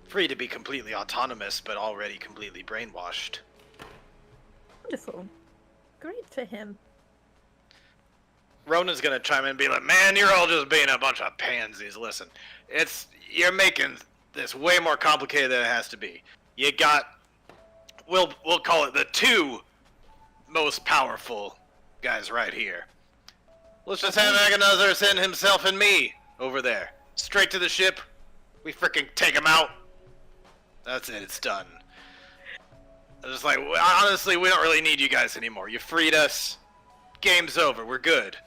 free to be completely autonomous, but already completely brainwashed. Wonderful. Great for him. Ronan's gonna chime in and be like, "Man, you're all just being a bunch of pansies. Listen, you're making this way more complicated than it has to be. You got, we'll call it the two most powerful guys right here. Let's just have Agonizar send himself and me over there, straight to the ship. We frickin' take him out. That's it. It's done. I'm just like, honestly, we don't really need you guys anymore. You freed us. Game's over. We're good."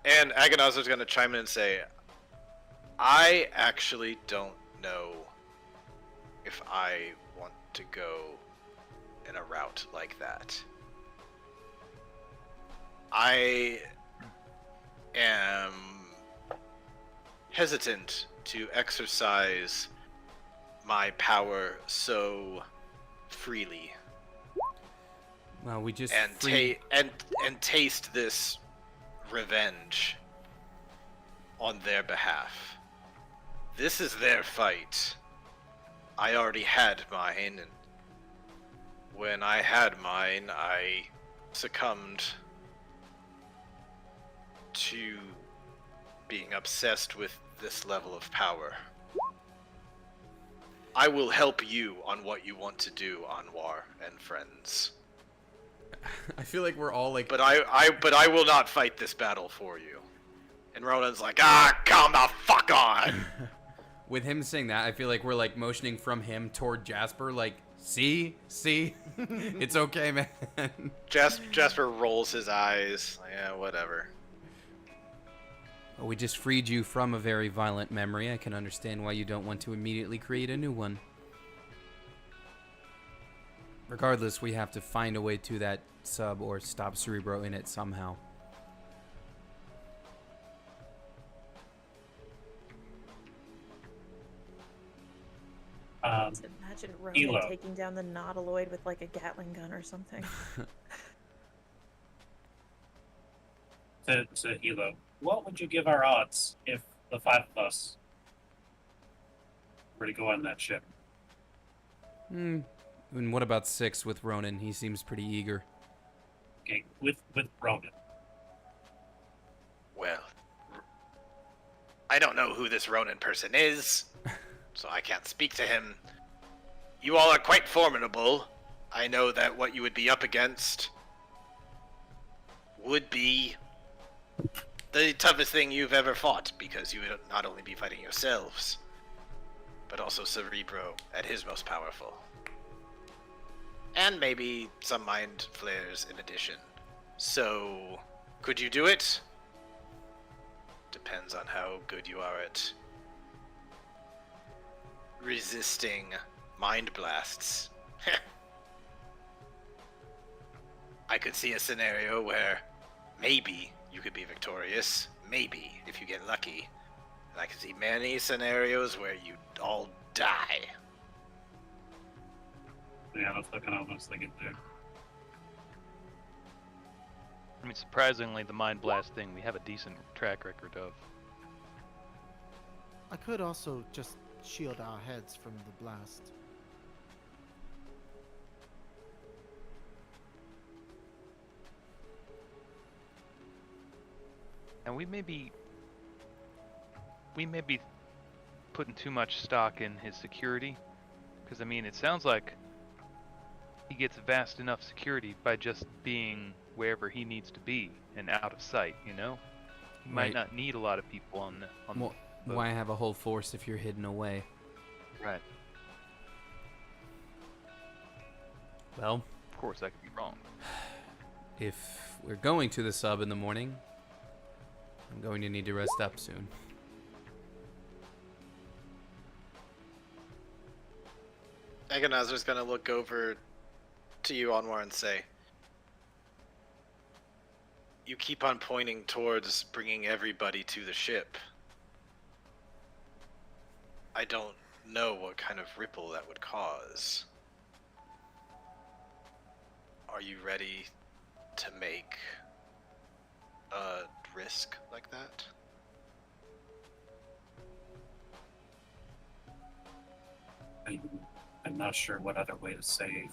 And Agonizar's gonna chime in and say, "I actually don't know if I want to go in a route like that. I am hesitant to exercise my power so freely Well, we just and freed... and taste this revenge on their behalf. This is their fight. I already had mine, and when I had mine, I succumbed to being obsessed with this level of power. I will help you on what you want to do, Anwar and friends. I feel like we're all like. But I will not fight this battle for you. And Ronan's like, come the fuck on! With him saying that, I feel like we're like motioning from him toward Jasper, like, see, it's okay, man. Jasper rolls his eyes. Yeah, whatever. Well, we just freed you from a very violent memory. I can understand why you don't want to immediately create a new one. Regardless, we have to find a way to that sub or stop Cerebro in it somehow. Just imagine Elo. Ronan taking down the Nautiloid with like a Gatling gun or something. To Elo, what would you give our odds if the 5 of us were to go on that ship? And what about 6 with Ronan? He seems pretty eager. Okay, with Ronan. Well, I don't know who this Ronan person is, so I can't speak to him. You all are quite formidable. I know that what you would be up against would be the toughest thing you've ever fought, because you would not only be fighting yourselves, but also Cerebro at his most powerful. And maybe some mind flares in addition. So, could you do it? Depends on how good you are at resisting mind blasts. I could see a scenario where maybe you could be victorious, maybe, if you get lucky. And I could see many scenarios where you all die. Yeah, that's what I was thinking too. I mean, surprisingly, the Mind Blast thing we have a decent track record of. I could also just shield our heads from the blast. And we may be putting too much stock in his security, because I mean, it sounds like he gets vast enough security by just being wherever he needs to be and out of sight. You know, he might not need a lot of people on the boat. Why have a whole force if you're hidden away? Right. Well, Of course, I could be wrong. if we're going to the sub in the morning, I'm going to need to rest up soon. Agonizer's gonna look over to you, Anwar, and say, you keep on pointing towards bringing everybody to the ship. I don't know what kind of ripple that would cause. Are you ready to make a risk like that? I'm not sure what other way to save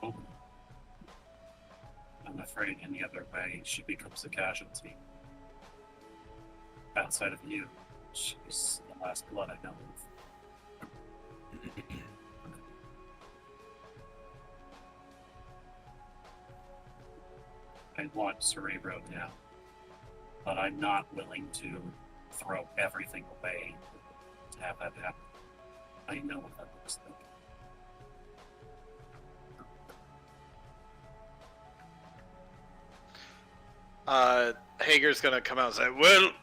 Owen. I'm afraid any other way she becomes a casualty. Outside of you, she's the last blood I know of. I want Cerebro now, but I'm not willing to throw everything away to have that happen. I know what that looks like. Hager's gonna come out and say, well,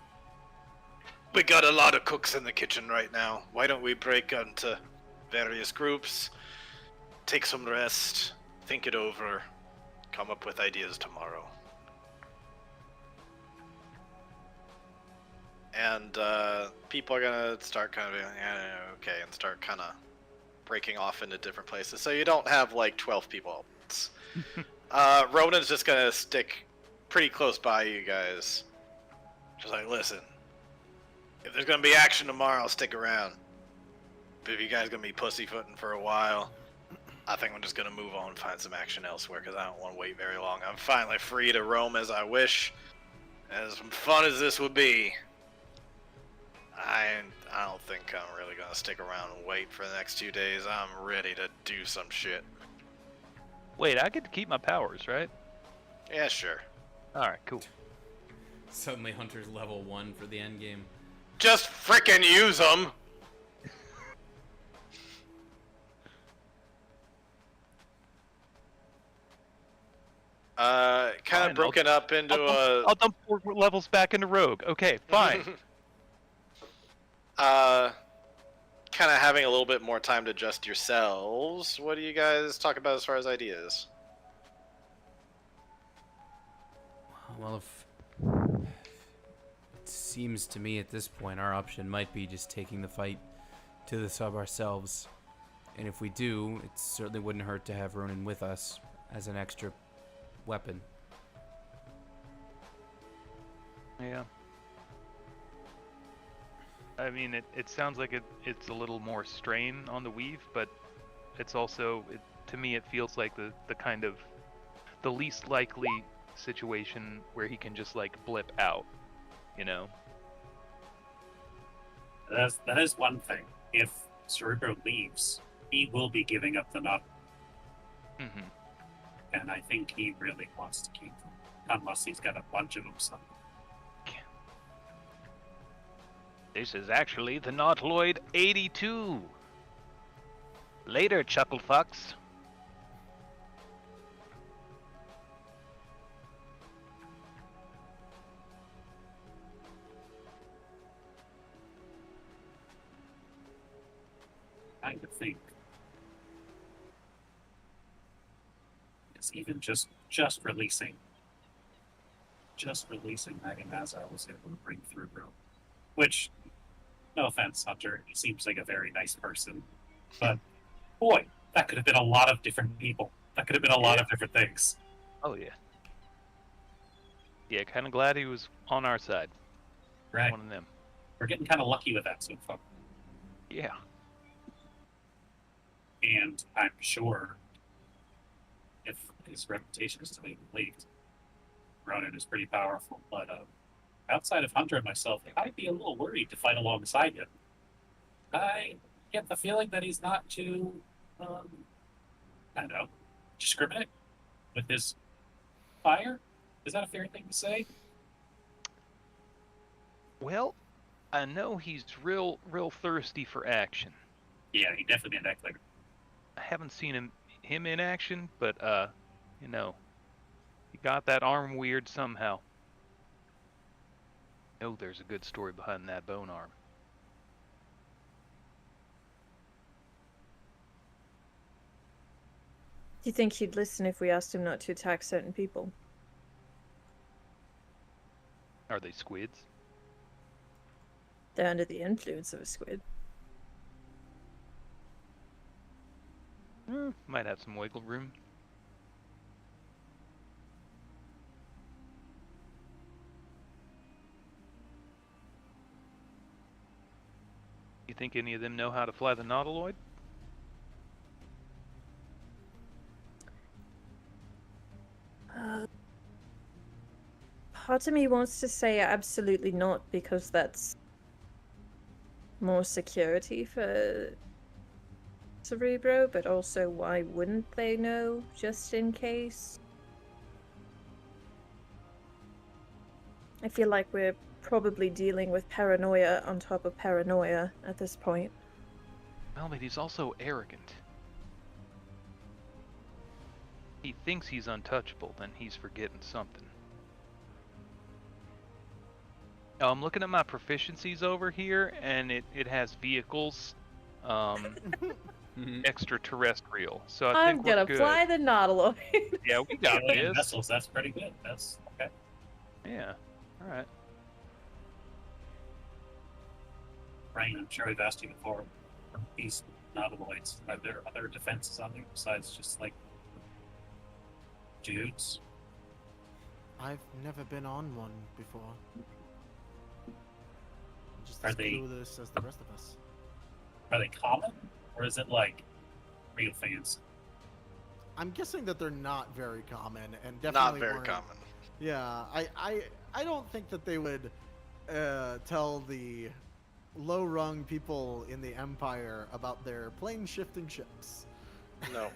we got a lot of cooks in the kitchen right now. Why don't we break into various groups, take some rest, think it over, come up with ideas tomorrow. And people are gonna start kind of being, yeah, okay, and start kind of breaking off into different places. So you don't have like 12 people. Ronan's just gonna stick pretty close by you guys. Just like, listen, if there's gonna be action tomorrow, I'll stick around. But if you guys gonna be pussyfooting for a while, I think I'm just gonna move on and find some action elsewhere, because I don't want to wait very long. I'm finally free to roam as I wish. As fun as this would be, I don't think I'm really gonna stick around and wait for the next 2 days. I'm ready to do some shit. Wait, I get to keep my powers, right? Yeah, sure. Alright, cool. Suddenly Hunter's level 1 for the end game. Just frickin' use them! Kind Fine, of broken up into I'll dump 4 levels back into Rogue. Okay, fine. kind of having a little bit more time to adjust yourselves. What do you guys talk about as far as ideas? Well, if it seems to me at this point our option might be just taking the fight to the sub ourselves. And if we do, it certainly wouldn't hurt to have Ronan with us as an extra weapon. Yeah. I mean, it sounds like it's a little more strain on the weave, but it's also, to me, it feels like the kind of the least likely situation where he can just like blip out, you know? That is one thing. If Cerebro leaves, he will be giving up the knot, Mm-hmm. and I think he really wants to keep them, unless he's got a bunch of them somewhere. This is actually the Nautiloid 82. Later, Chucklefucks. I would think it's even just releasing Maganazar was able to bring through Rome. Which, no offense, Hunter, he seems like a very nice person. But boy, that could have been a lot of different people. That could have been a lot of different things. Oh yeah. Yeah, kind of glad he was on our side. Right. One of them. We're getting kind of lucky with that so far. Yeah. And I'm sure if his reputation is to be leaked, Ronan is pretty powerful. But outside of Hunter and myself, I'd be a little worried to fight alongside him. I get the feeling that he's not too, I don't know, discriminate with his fire. Is that a fair thing to say? Well, I know he's real thirsty for action. Yeah, he definitely made that clear. I haven't seen him in action, but you know, he got that arm weird somehow. Oh, there's a good story behind that bone arm. Do you think he'd listen if we asked him not to attack certain people? Are they squids? They're under the influence of a squid. Might have some wiggle room. You think any of them know how to fly the Nautiloid? Part of me wants to say absolutely not, because that's more security for Cerebro, but also why wouldn't they know, just in case? I feel like we're probably dealing with paranoia on top of paranoia at this point. Well, but he's also arrogant. He thinks he's untouchable, then he's forgetting something. Now, I'm looking at my proficiencies over here, and it has vehicles, extraterrestrial. So I think I'm gonna we're good. fly the Nautiloid. Yeah, we got Alien this. vessels, that's pretty good. That's okay. Yeah. All right. Brian, I'm sure I've asked you before. These Nautiloids, are there other defenses on there besides just like dudes? I've never been on one before. I'm just Are as they- clueless as the rest of us. Are they common, or is it like real fancy? I'm guessing that they're not very common, and definitely Not very weren't- common. Yeah, I don't think that they would tell the low-rung people in the Empire about their plane-shifting ships. No.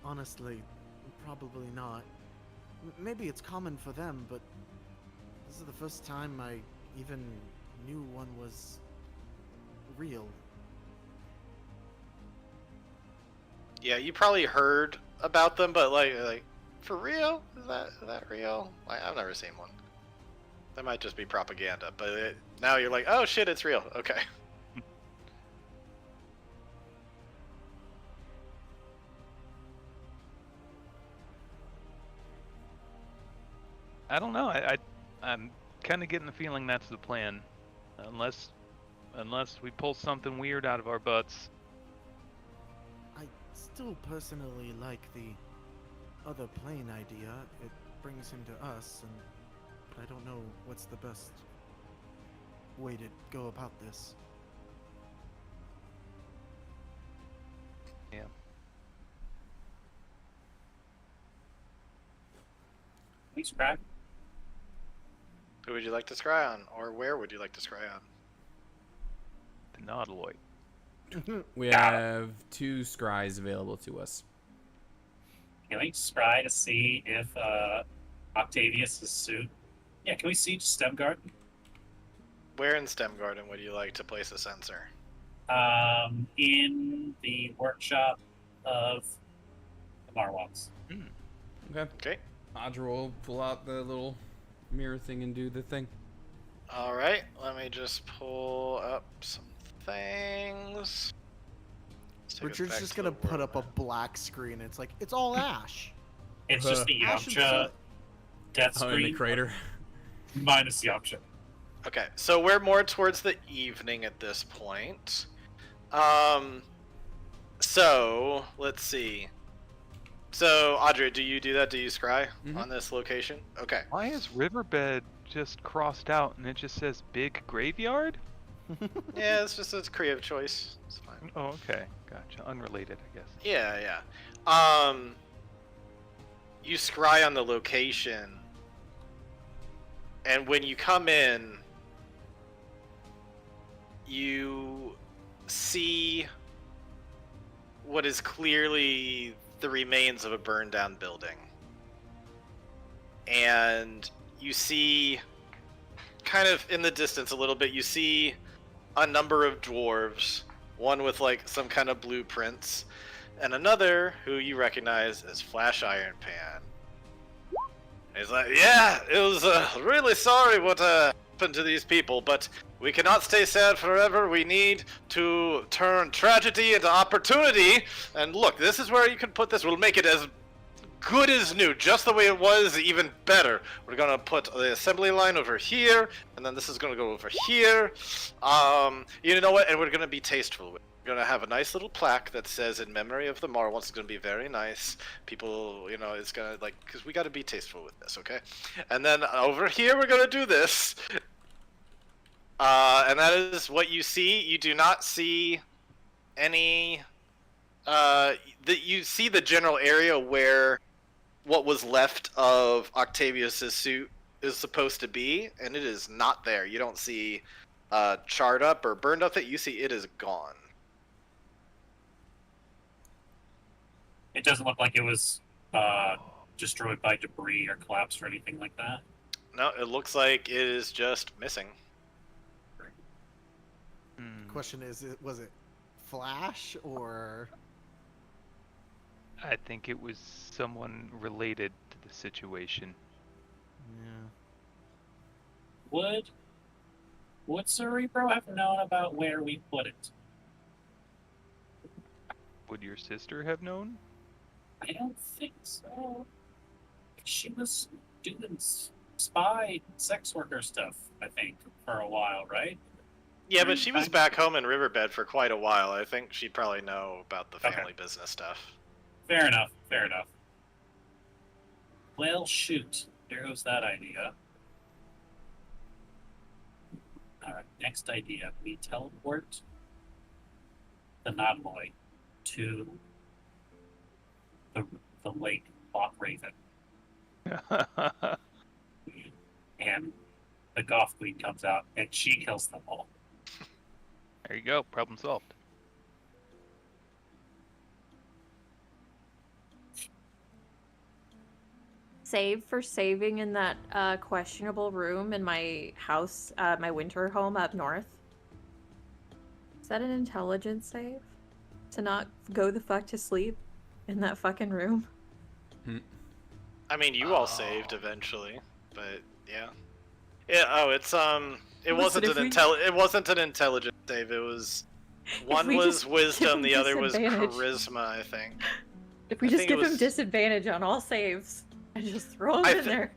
Honestly, probably not. Maybe it's common for them, but this is the first time I even knew one was real. Yeah, you probably heard about them, but like for real? Is that real? I've never seen one. That might just be propaganda, but now you're like, oh shit, it's real. Okay. I don't know. I'm kind of getting the feeling that's the plan, unless we pull something weird out of our butts. I still personally like the other plane idea. It brings him to us, and I don't know what's the best way to go about this. Yeah. Please, Brad. Who would you like to scry on, or where would you like to scry on? The Nautiloid. We have 2 scries available to us. Can we scry to see if Octavius' suit? Yeah, can we see STEM Garden? Where in STEM Garden would you like to place a sensor? In the workshop of the Marwans. Okay. Okay. Audra will pull out the little mirror thing and do the thing. All right. Let me just pull up some things. Let's take us Richard's back just to gonna the put up world. a black screen. It's like, it's all ash. It's just the Ash and Yamcha soot. death Oh, in the screen crater. minus Yamcha. Okay, so we're more towards the evening at this point. So let's see. So Audrey, do you do that? Do you scry on this location? Okay. Why is Riverbed just crossed out and it just says Big Graveyard? Yeah, it's creative choice. It's fine. Oh, okay. Gotcha. Unrelated, I guess. Yeah. You scry on the location, and when you come in, you see what is clearly the remains of a burned down building. And you see, kind of in the distance a little bit, you see a number of dwarves, one with like some kind of blueprints, and another who you recognize as Flash Iron Pan. And he's like, yeah, it was really sorry what happened to these people, but we cannot stay sad forever. We need to turn tragedy into opportunity. And look, this is where you can put this. We'll make it as good as new, just the way it was, even better. We're gonna put the assembly line over here, and then this is gonna go over here. You know what? And we're gonna be tasteful with it. We're gonna have a nice little plaque that says "In memory of the Marwans." It's gonna be very nice. People, you know, it's gonna like, because we gotta be tasteful with this, okay? And then over here, we're gonna do this. And that is what you see. You do not see any. You see the general area where what was left of Octavius's suit is supposed to be, and it is not there. You don't see charred up or burned up that. You see it is gone. It doesn't look like it was destroyed by debris or collapsed or anything like that. No, it looks like it is just missing. Question is, was it Flash or? I think it was someone related to the situation. Yeah. Would Cerebro have known about where we put it? Would your sister have known? I don't think so. She was doing spy sex worker stuff, I think, for a while, right? Yeah, but she was back home in Riverbed for quite a while. I think she'd probably know about the family business stuff. Fair enough. Well, shoot. There goes that idea. Alright, next idea. We teleport the Nautiloid to the lake, Loch Raven. and the Goth Queen comes out, and she kills them all. There you go. Problem solved. Save for saving in that questionable room in my house, my winter home up north. Is that an intelligence save? To not go the fuck to sleep in that fucking room? I mean, you all saved eventually, but yeah. Yeah. Oh, it's It wasn't it wasn't an intelligence save. It was one we was just give wisdom, him the other was disadvantage. charisma, I think. If we I just think it give him was- disadvantage on all saves and just throw him I in thi- there.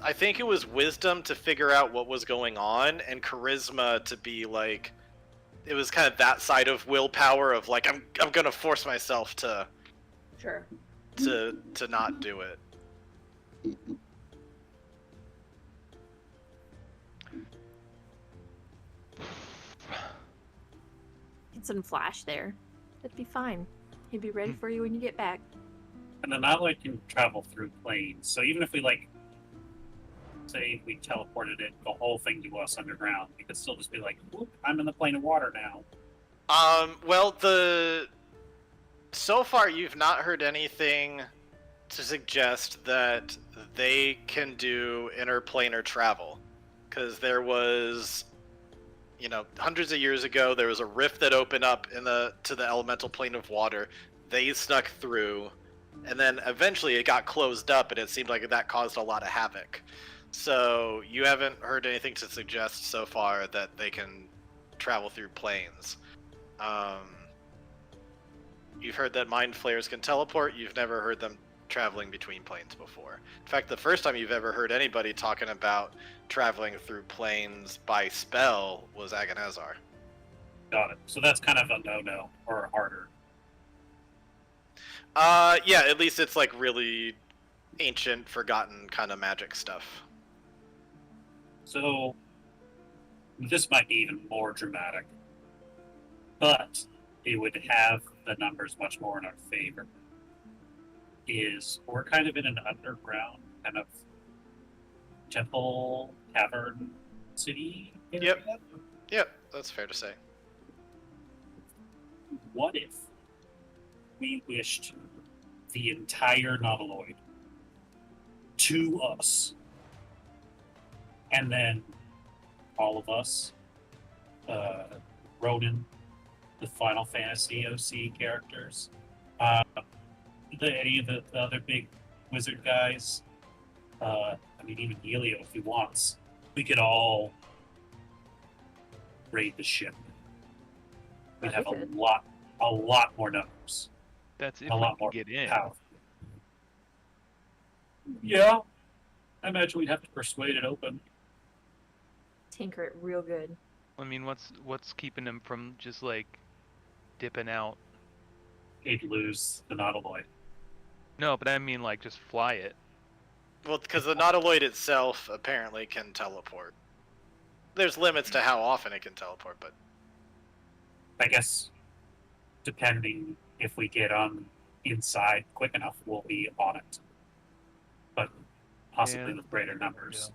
I think it was wisdom to figure out what was going on, and charisma to be like, it was kind of that side of willpower of like, I'm gonna force myself to Sure. not do it. Get some flash there. It'd be fine. He'd be ready for you when you get back. And the Nautiloid can travel through planes, so even if we, like, say we teleported it, the whole thing to us underground, we could still just be like, whoop, I'm in the plane of water now. Well, so far you've not heard anything to suggest that they can do interplanar travel, because there was, hundreds of years ago, there was a rift that opened up to the elemental plane of water. They snuck through, and then eventually it got closed up, and it seemed like that caused a lot of havoc. So you haven't heard anything to suggest so far that they can travel through planes. You've heard that mind flayers can teleport. You've never heard them traveling between planes before. In fact, the first time you've ever heard anybody talking about traveling through planes by spell was Agonazar. Got it. So that's kind of a no-no, or harder. Yeah, at least it's like really ancient, forgotten kind of magic stuff. So this might be even more dramatic, but it would have the numbers much more in our favor. We're kind of in an underground kind of temple cavern city area. Yep, that's fair to say. What if we wished the entire Nautiloid to us, and then all of us, Ronan, the Final Fantasy OC characters, any of the other big wizard guys, even Helio if he wants, we could all raid the ship. We'd have a lot more numbers. That's if A we lot can more get in. power. Yeah, I imagine we'd have to persuade it open. Tinker it real good. I mean, what's keeping them from just like dipping out? They'd lose the Nautiloid. No, but I mean like just fly it. Well, because the Nautiloid itself apparently can teleport. There's limits to how often it can teleport, but I guess, depending if we get on inside quick enough, we'll be on it. But possibly Yeah. with greater numbers.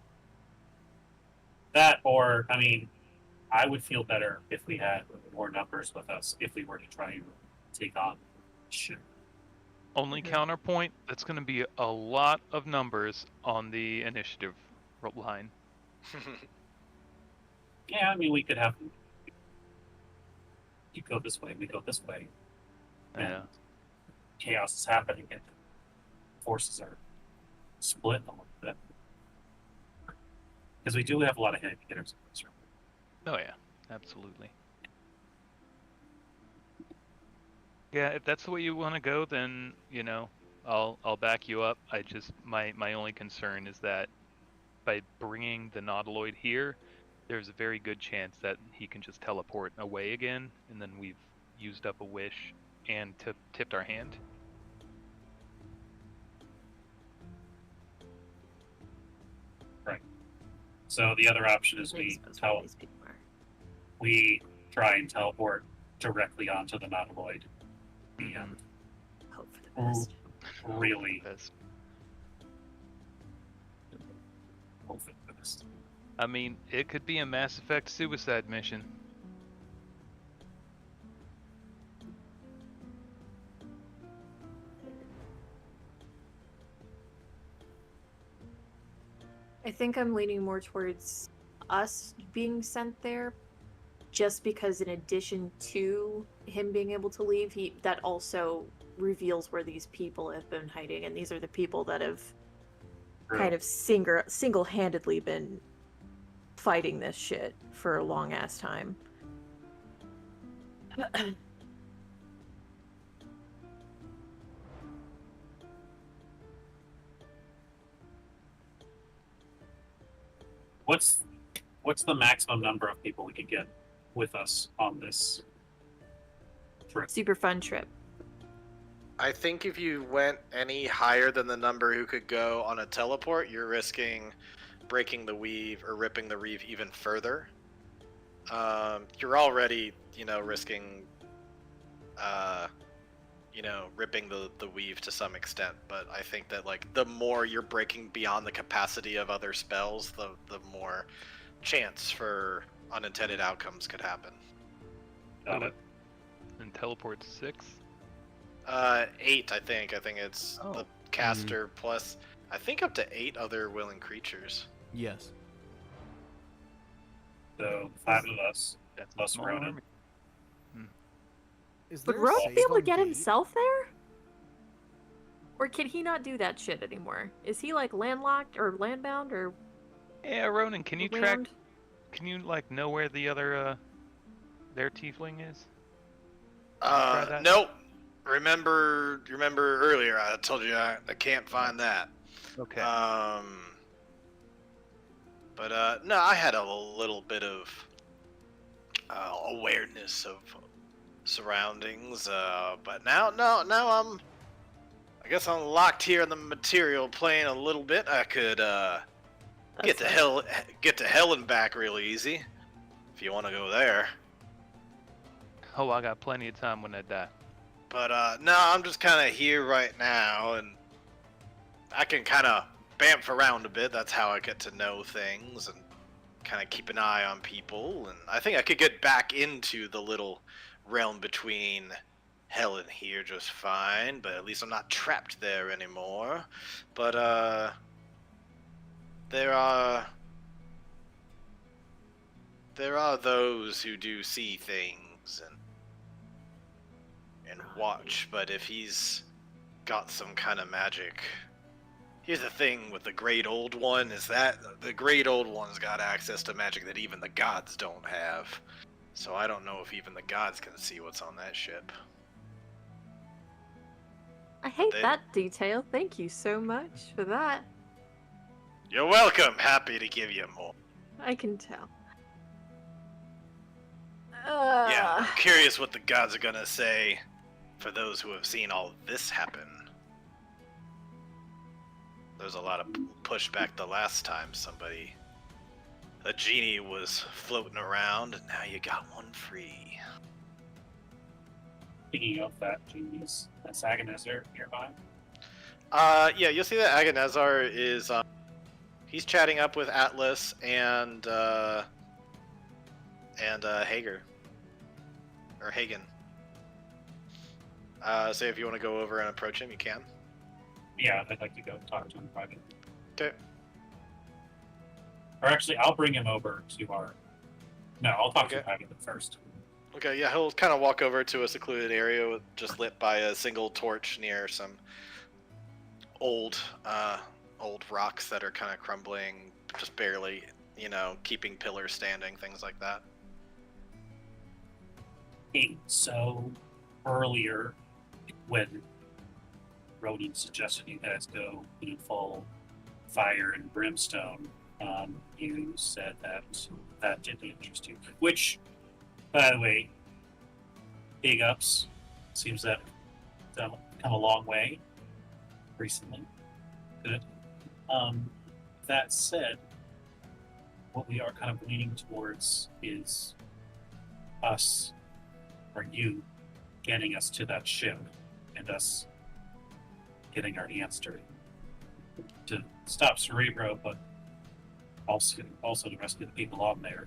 That, or, I would feel better if we had more numbers with us if we were to try and take on the ship. Only counterpoint, that's going to be a lot of numbers on the initiative line. Yeah, we could have. You go this way, we go this way. And Yeah. chaos is happening, and forces are split a little bit. Because we do have a lot of heavy hitters in this room. Oh yeah, absolutely. Yeah, if that's the way you want to go, then I'll back you up. I just my only concern is that by bringing the Nautiloid here, there's a very good chance that he can just teleport away again, and then we've used up a wish and tipped our hand. So the other option is Like, suppose tell where these people are. we try and teleport directly onto the Nautiloid. And Hope for the best. really That's- hope for the honest. I mean, it could be a Mass Effect suicide mission. I think I'm leaning more towards us being sent there, just because in addition to him being able to leave, that also reveals where these people have been hiding, and these are the people that have kind of single-handedly been fighting this shit for a long ass time. What's the maximum number of people we could get with us on this trip? Super fun trip. I think if you went any higher than the number who could go on a teleport, you're risking breaking the weave or ripping the weave even further. You're already, risking, ripping the weave to some extent. But I think that the more you're breaking beyond the capacity of other spells, the more chance for unintended outcomes could happen. Got it. And teleport 6? 8, I think. I think it's the caster plus, I think, up to 8 other willing creatures. Yes. So 5 of us. That's Plus small Ronan. army. Is Would there a Ronan save be able to on get gate? himself there? Or can he not do that shit anymore? Is he landlocked or landbound or Yeah, Ronan, can you land? can you know where the other their tiefling is? Try that? Nope. Remember earlier I told you I can't find that. Okay. But no, I had a little bit of awareness of surroundings, but now I guess I'm locked here in the material plane a little bit. I could get to hell and back real easy if you want to go there. Oh, I got plenty of time when I die. But no, I'm just kind of here right now, and I can kind of bamf around a bit. That's how I get to know things and kind of keep an eye on people. And I think I could get back into the little realm between hell and here just fine. But at least I'm not trapped there anymore. But there are those who do see things and watch, but if he's got some kind of magic. Here's the thing with the Great Old One, is that the Great Old One's got access to magic that even the gods don't have. So I don't know if even the gods can see what's on that ship. I hate that detail. Thank you so much for that. You're welcome. Happy to give you more. I can tell. Yeah, I'm curious what the gods are gonna say for those who have seen all this happen. There's a lot of pushback the last time a genie was floating around, and now you got one free. Speaking of that, genius, that's Agonizar nearby. Yeah, you'll see that Agonizar is, he's chatting up with Atlas and Hager. Or Hagen. So if you want to go over and approach him, you can. Yeah, I'd like to go talk to him privately. Okay. Or actually, I'll bring him over to our... No, I'll talk to him Okay. privately first. Okay, yeah, he'll kind of walk over to a secluded area just lit by a single torch near some old rocks that are kind of crumbling, just barely, keeping pillars standing, things like that. Okay, so earlier, when Ronan suggested you guys go full fire and brimstone, you said that didn't interest you. Which, by the way, big ups. Seems that come a long way recently. Good. That said, what we are kind of leaning towards is us, or you, getting us to that ship and us getting our hands dirty to stop Cerebro, but also to rescue the people on there.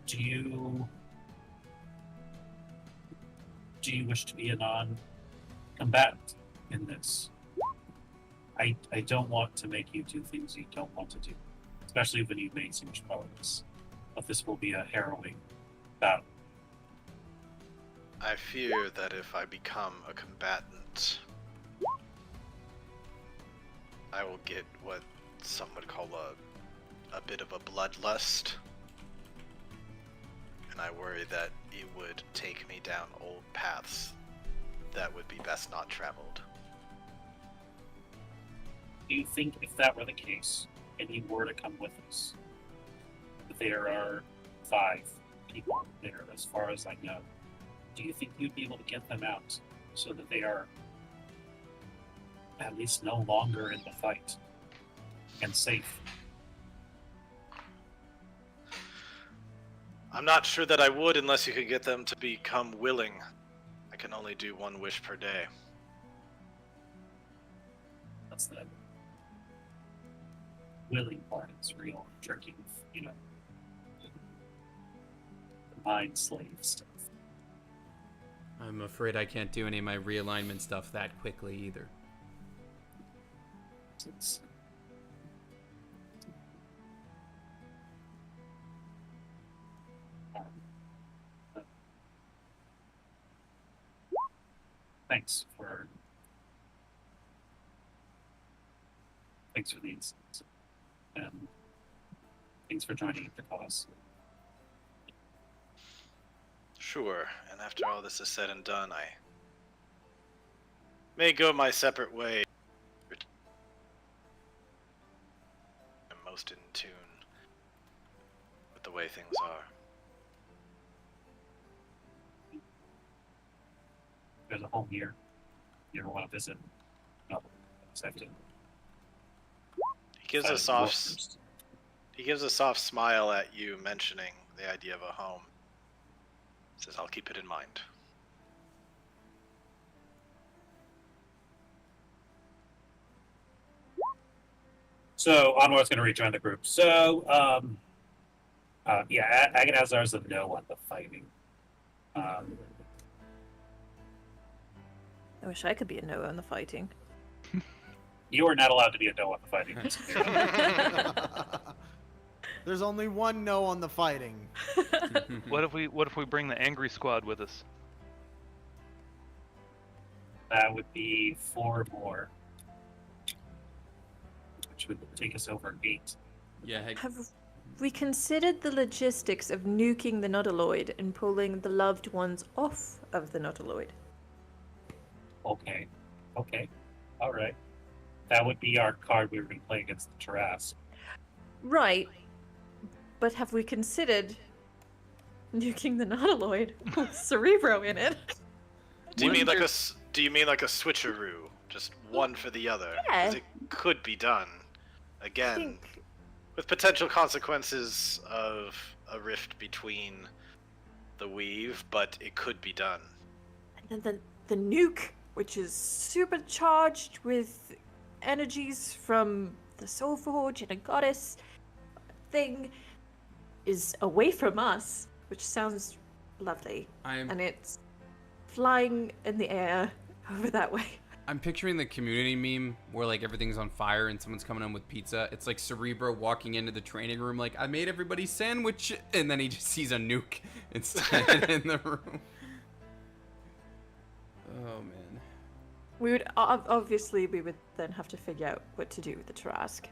Do you wish to be a non-combatant in this? I don't want to make you do things you don't want to do, especially when you've made so much progress. But this will be a harrowing battle. I fear that if I become a combatant, I will get what some would call a bit of a bloodlust. And I worry that it would take me down old paths that would be best not traveled. Do you think if that were the case, and you were to come with us, there are 5 people there, as far as I know, do you think you'd be able to get them out so that they are at least no longer in the fight and safe? I'm not sure that I would unless you could get them to become willing. I can only do 1 wish per day. That's the willing part. It's real tricky with, the mind slave stuff. I'm afraid I can't do any of my realignment stuff that quickly either. It's, thanks for the insights, and thanks for joining the cause. Sure, and after all this is said and done, I may go my separate way. I'm most in tune with the way things are. There's a home here. You ever want to visit? No, just have to. He gives a soft smile at you mentioning the idea of a home. Says, I'll keep it in mind. So Anwar's going to rejoin the group. So, Agonazar's a no on the fighting. I wish I could be a no on the fighting. You are not allowed to be a no on the fighting. There's only one no on the fighting. What if we bring the angry squad with us? That would be 4 more, which would take us over 8. Yeah, heck. Have we considered the logistics of nuking the Nautiloid and pulling the loved ones off of the Nautiloid? Okay, all right. That would be our card we were going to play against the Tarrasque. Right. But have we considered nuking the Nautiloid with Cerebro in it? Do you mean like a switcheroo? Just one for the other? Yeah. 'Cause it could be done. I Again, think with potential consequences of a rift between the weave, but it could be done. and then the nuke, which is supercharged with energies from the Soul Forge and a goddess thing, is away from us, which sounds lovely. And it's flying in the air over that way. I'm picturing the Community meme where like everything's on fire and someone's coming in with pizza. It's like Cerebro walking into the training room like, I made everybody sandwich, and then he just sees a nuke instead in the room. Oh man. We would obviously we would then have to figure out what to do with the Tarrasque.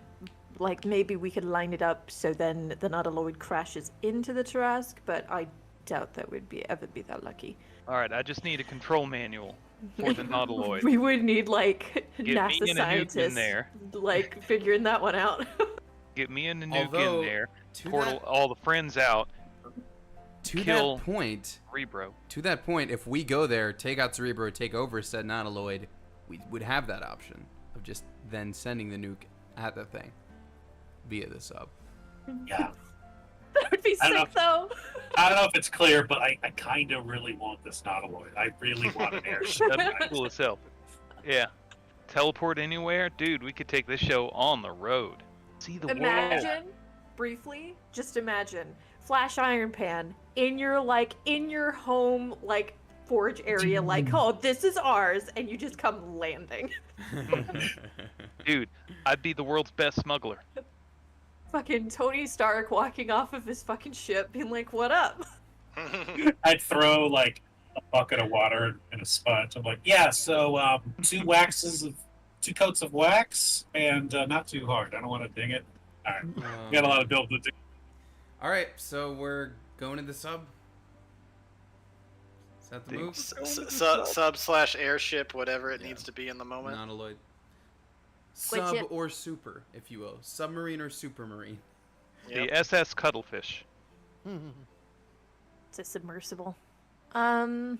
Like maybe we could line it up so then the Nautiloid crashes into the Tarrasque, but I doubt that we'd ever be that lucky. All right, I just need a control manual for the Nautiloid. We would need like Get NASA me and a nuke in scientists there. like figuring that one out. Get me and the nuke Although, in there. to Portal that- all the friends out. To Kill that point, Cerebro. if we go there, take out Cerebro, take over said Nautiloid, we would have that option of just then sending the nuke at the thing via the sub. Yeah. That would be I don't sick though. I don't know if it's clear, but I kind of really want this Nautiloid. I really want an airship. That'd be cool as hell. Yeah. teleport anywhere, dude, we could take this show on the road. See the world. Imagine, briefly, just imagine, Flash Iron Pan in your home, like, forge area, like, oh, this is ours, and you just come landing. Dude, I'd be the world's best smuggler. Fucking Tony Stark walking off of his fucking ship, being like, what up? I'd throw like a bucket of water and a sponge. I'm like, yeah, so 2 coats of wax and not too hard. I don't want to ding it. All right, we got a lot of build to do. All right, so we're going to the sub. Is that the move? Sub/airship, whatever it needs to be in the moment. Non-alloyed. Switch Sub it. or super, if you will. Submarine or supermarine. Yep. The SS Cuttlefish. It's a submersible. What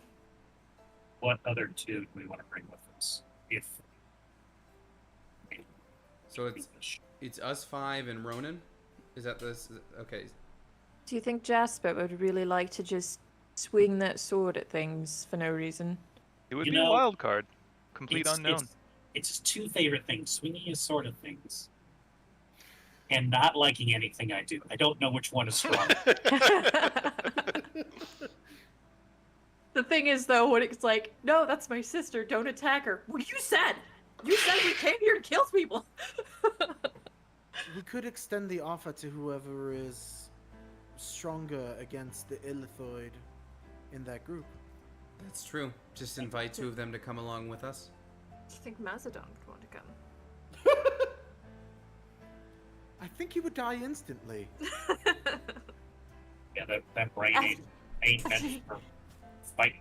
other 2 do we want to bring with us? If So it's us 5 and Ronan? Is that this? Okay. Do you think Jasper would really like to just swing that sword at things for no reason? It would You be a know, wild card. Complete unknown. It's his 2 favorite things: swinging his sword at things, and not liking anything I do. I don't know which one is stronger. The thing is, though, when it's like, no, that's my sister, don't attack her. Well, you said we came here to kill people. We could extend the offer to whoever is stronger against the Illithoid in that group. That's true. Just invite 2 of them to come along with us. Do you think Mazadon would want to come? I think he would die instantly. Yeah, that brain ain't meant for fighting.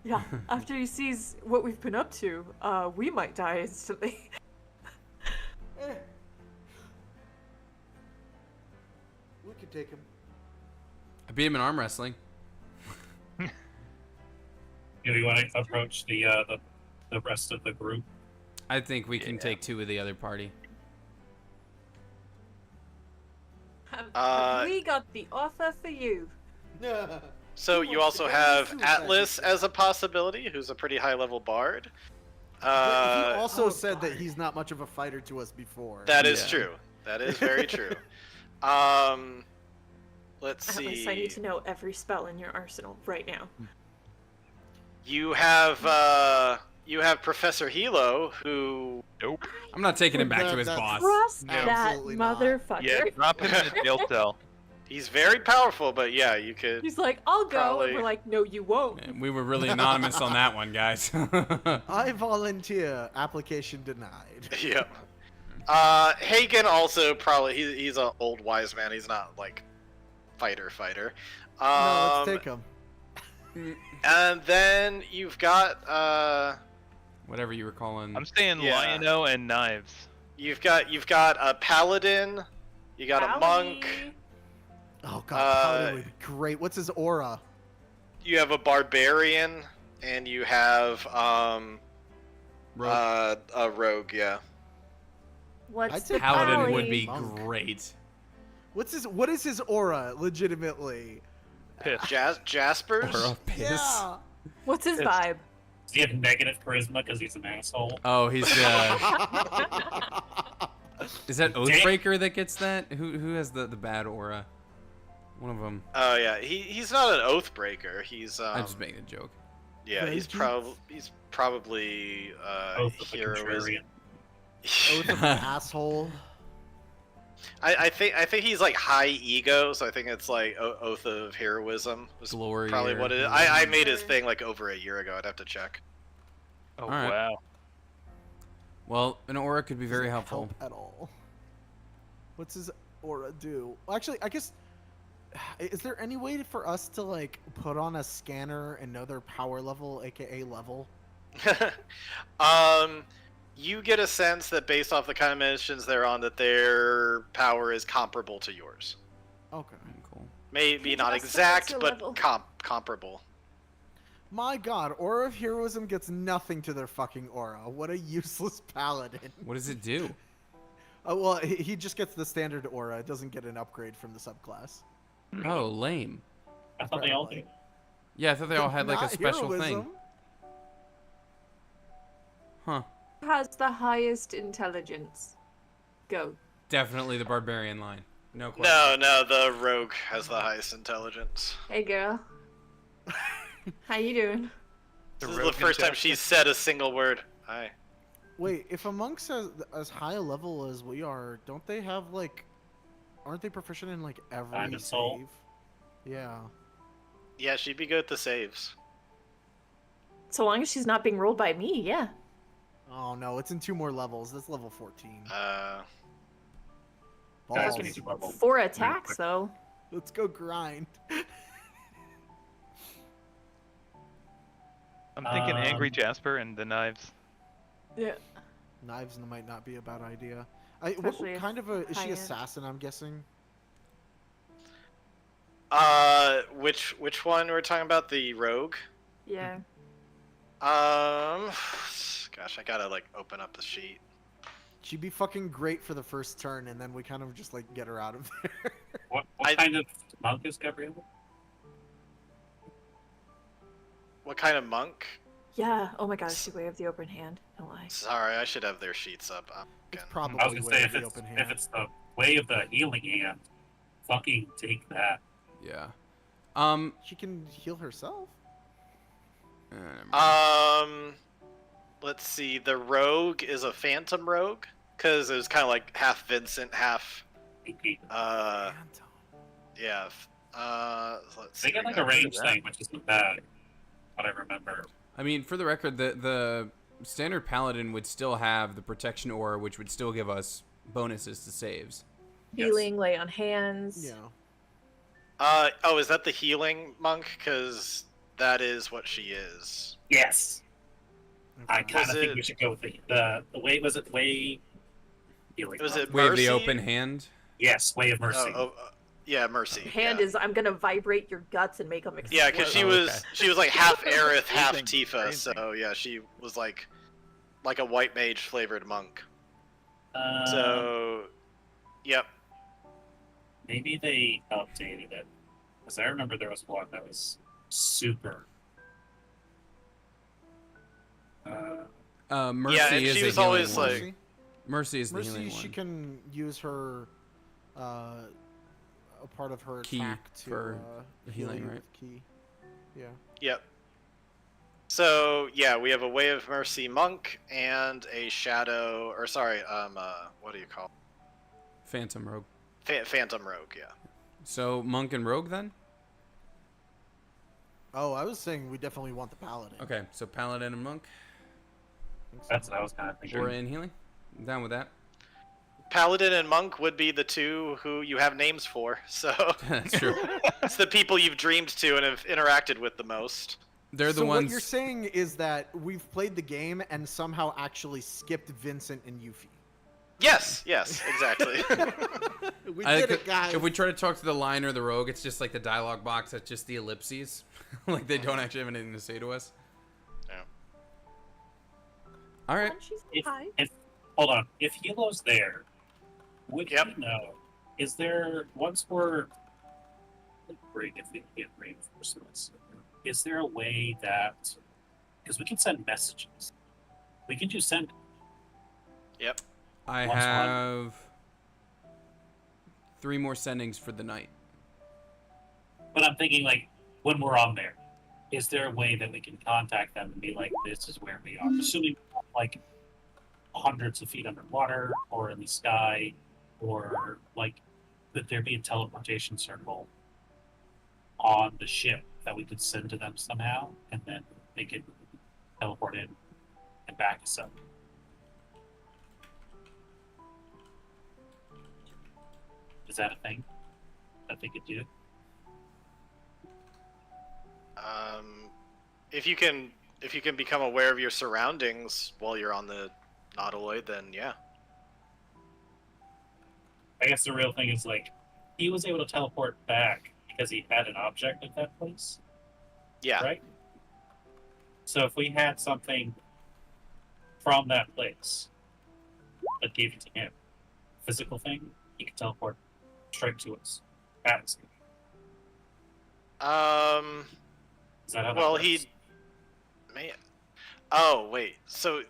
Yeah, after he sees what we've been up to, we might die instantly. We could take him. I beat him in arm wrestling. Do you want to approach the rest of the group? I think we can take 2 of the other party. We got the offer for you. So you also have Atlas as a possibility, who's a pretty high-level bard. He also said that he's not much of a fighter to us before. That is true. That is very true. Let's Atlas, see. I need to know every spell in your arsenal right now. You have Professor Hilo, who. Nope. I'm not taking him back to his That's- boss. Trust No. that Absolutely not. motherfucker. Yeah, drop him in a jail cell. He's very powerful, but yeah, you could. He's like, I'll go, Probably. and we're like, no, you won't. Man, we were really anonymous on that one, guys. I volunteer. Application denied. Yeah. Hagen also probably he's an old wise man. He's not like fighter. No, let's take him. And then you've got Whatever you were calling. I'm saying Yeah. Lion-O and knives. you've got a paladin, you got a monk, Oh god, Paladin would be great. What's his aura? you have a barbarian, and you have Rogue. a rogue. Yeah. What's I'd the say Paladin would alley? be Monk. great. What is his aura, legitimately? Piss. Jaspers. Or a piss. Yeah. What's his It's- vibe? Does he have negative charisma because he's an asshole? Oh, he's is that Oathbreaker that gets that? Who has the bad aura? One of them. Oh yeah, he's not an oath breaker. He's I'm just making a joke. yeah, he's probably Both of the heroism. contrarian. Oath of an asshole. I think he's like high ego, so I think it's like oath of heroism was Glory. probably or- what it is. I made his thing like over a year ago. I'd have to check. Oh, Alright. wow. Well, an aura could be very Doesn't helpful. help at all. What's his aura do? Well, actually, I guess. Is there any way for us to like put on a scanner and know their power level, aka level? You get a sense that based off the kind of missions they're on, that their power is comparable to yours. Okay. Cool. Maybe not Just exact, your but level. comparable. My god, Aura of Heroism gets nothing to their fucking aura. What a useless paladin. What does it do? Well, he just gets the standard aura. It doesn't get an upgrade from the subclass. Oh, lame. I thought they all did. Yeah, I thought they all had like a Not special thing. heroism. Huh. has the highest intelligence? Go. Definitely the barbarian line. No question. No, the rogue has the highest intelligence. Hey, girl. How you doing? This is the first time she's said a single word. Hi. Wait, if a monk's as high a level as we are, don't they have like? Aren't they proficient in like every Diamond soul? save? Yeah. Yeah, she'd be good at the saves. So long as she's not being rolled by me, yeah. Oh no, it's in 2 more levels. That's level 14. Guys, Balls. we need to level 4 attacks, though. Let's go grind. I'm thinking Angry Jasper and the knives. Yeah. Knives might not be a bad idea. What Especially if kind of a is she high-end. assassin? I'm guessing. Which one we're talking about? The rogue? Yeah. Gosh, I gotta like open up the sheet. She'd be fucking great for the first turn, and then we kind of just like get her out of there. What kind of monk is Gabriella? What kind of monk? Yeah. Oh my gosh, she way of the open hand. No lie. Sorry, I should have their sheets up. It's Again. probably I was gonna way say of if the it's, open if hand. it's the way of the healing hand, fucking take that. Yeah. She can heal herself. Never mind. Let's see. The rogue is a phantom rogue because it was kind of like half Vincent, half. Phantom. Yeah. Let's see. They get like a range thing, which isn't bad. But I remember. I mean, for the record, the standard paladin would still have the protection aura, which would still give us bonuses to saves. Healing, lay on hands. Yeah. Oh, is that the healing monk? Because that is what she is. Yes. I Okay. kind Was of think it- we should go with the way. Was it way? Healing. Was it Wave the mercy? open hand. Yes, way of mercy. Yeah, mercy. Hand yeah. is I'm gonna vibrate your guts and make them explode. Yeah, because she Oh, was okay. she was like half Aerith, half Amazing, Tifa. amazing. So yeah, she was like a white mage flavored monk. Uh, So, yep. maybe they updated it because I remember there was one that was super. Mercy Yeah, and is she a was healing always one. like- Mercy. Mercy is the Mercy, healing she one. can use her, a part of her Key attack to for heal healing, you right? with key. Yeah. Yep. So yeah, we have a Way of Mercy monk and a shadow, or sorry, what do you call Phantom rogue. Phantom rogue? Yeah. So monk and rogue then? Oh, I was saying we definitely want the paladin. Okay, so paladin and monk. That's what I was kind of thinking. Aura and healing. I'm down with that. Paladin and monk would be the two who you have names for. So That's true. it's the people you've dreamed to and have interacted with the most. They're the So ones. what you're saying is that we've played the game and somehow actually skipped Vincent and Yuffie. Yes, exactly. We I did could- it, guys. If we try to talk to the lion or the rogue, it's just like the dialogue box. That's just the ellipses. Like they don't actually have anything to say to us. Yeah. All right. And she's If, high. if hold on, if Hilo's there, would Yep. you know? Is there once we're if we get reinforcements, is there a way that because we can send messages, we can just send Yep. I Once have 3 more sendings for the night. But I'm thinking, like, when we're on there, is there a way that we can contact them and be like, this is where we are? Assuming, like, hundreds of feet underwater or in the sky, or, like, that there be a teleportation circle on the ship that we could send to them somehow, and then they could teleport in and back us up. Is that a thing that they could do? If you can become aware of your surroundings while you're on the Nautiloid, then yeah. I guess the real thing is like he was able to teleport back because he had an object at that place, Yeah. right? So if we had something from that place that gave it to him, physical thing, he could teleport straight to us. At us. Is that how that Well, works? he may. Oh wait. So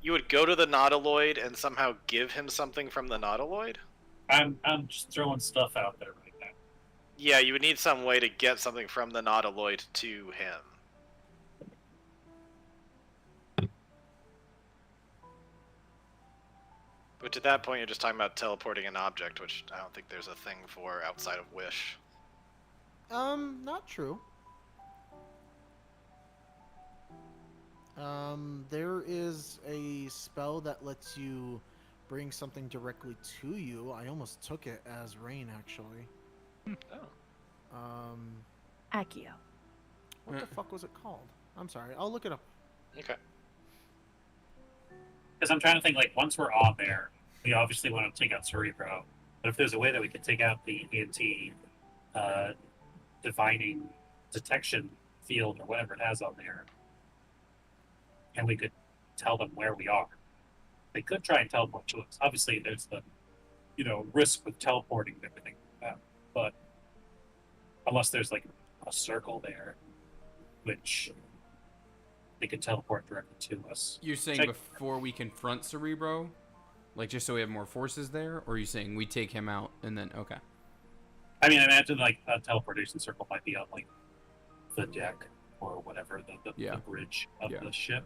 You would go to the Nautiloid and somehow give him something from the Nautiloid? I'm just throwing stuff out there right now. Yeah, you would need some way to get something from the Nautiloid to him. Which at that point you're just talking about teleporting an object, which I don't think there's a thing for outside of Wish. Not true. There is a spell that lets you bring something directly to you. I almost took it as rain, actually. Oh. Accio. What the fuck was it called? I'm sorry. I'll look it up. Okay. Because I'm trying to think, like, once we're on there, we obviously want to take out Cerebro. But if there's a way that we could take out the ENT divining detection field or whatever it has on there, and we could tell them where we are, they could try and teleport to us. Obviously, there's the, risk with teleporting and everything like that. But unless there's, like, a circle there, which they could teleport directly to us. You're saying before we confront Cerebro? Like, just so we have more forces there? Or are you saying we take him out and then... Okay. I mean, I imagine, like, a teleportation circle might be on, like, the deck or whatever, the bridge of the ship.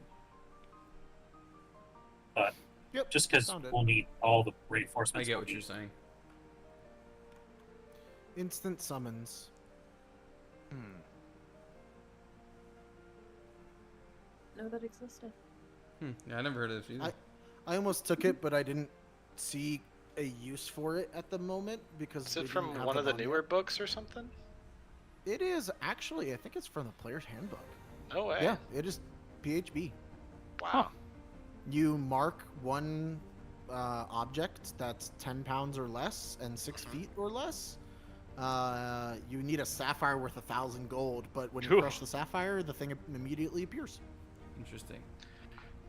But just because we'll need all the reinforcements. I get what you're saying. Instant summons. Know that existed. Yeah, I never heard of this either. I almost took it, but I didn't see a use for it at the moment because Is it from one of the newer books or something? It is actually. I think it's from the player's handbook. No way. Yeah, it is PHB. Wow. You mark one object that's 10 pounds or less and 6 feet or less. You need a sapphire worth 1,000 gold, but when you crush the sapphire, the thing immediately appears. Interesting.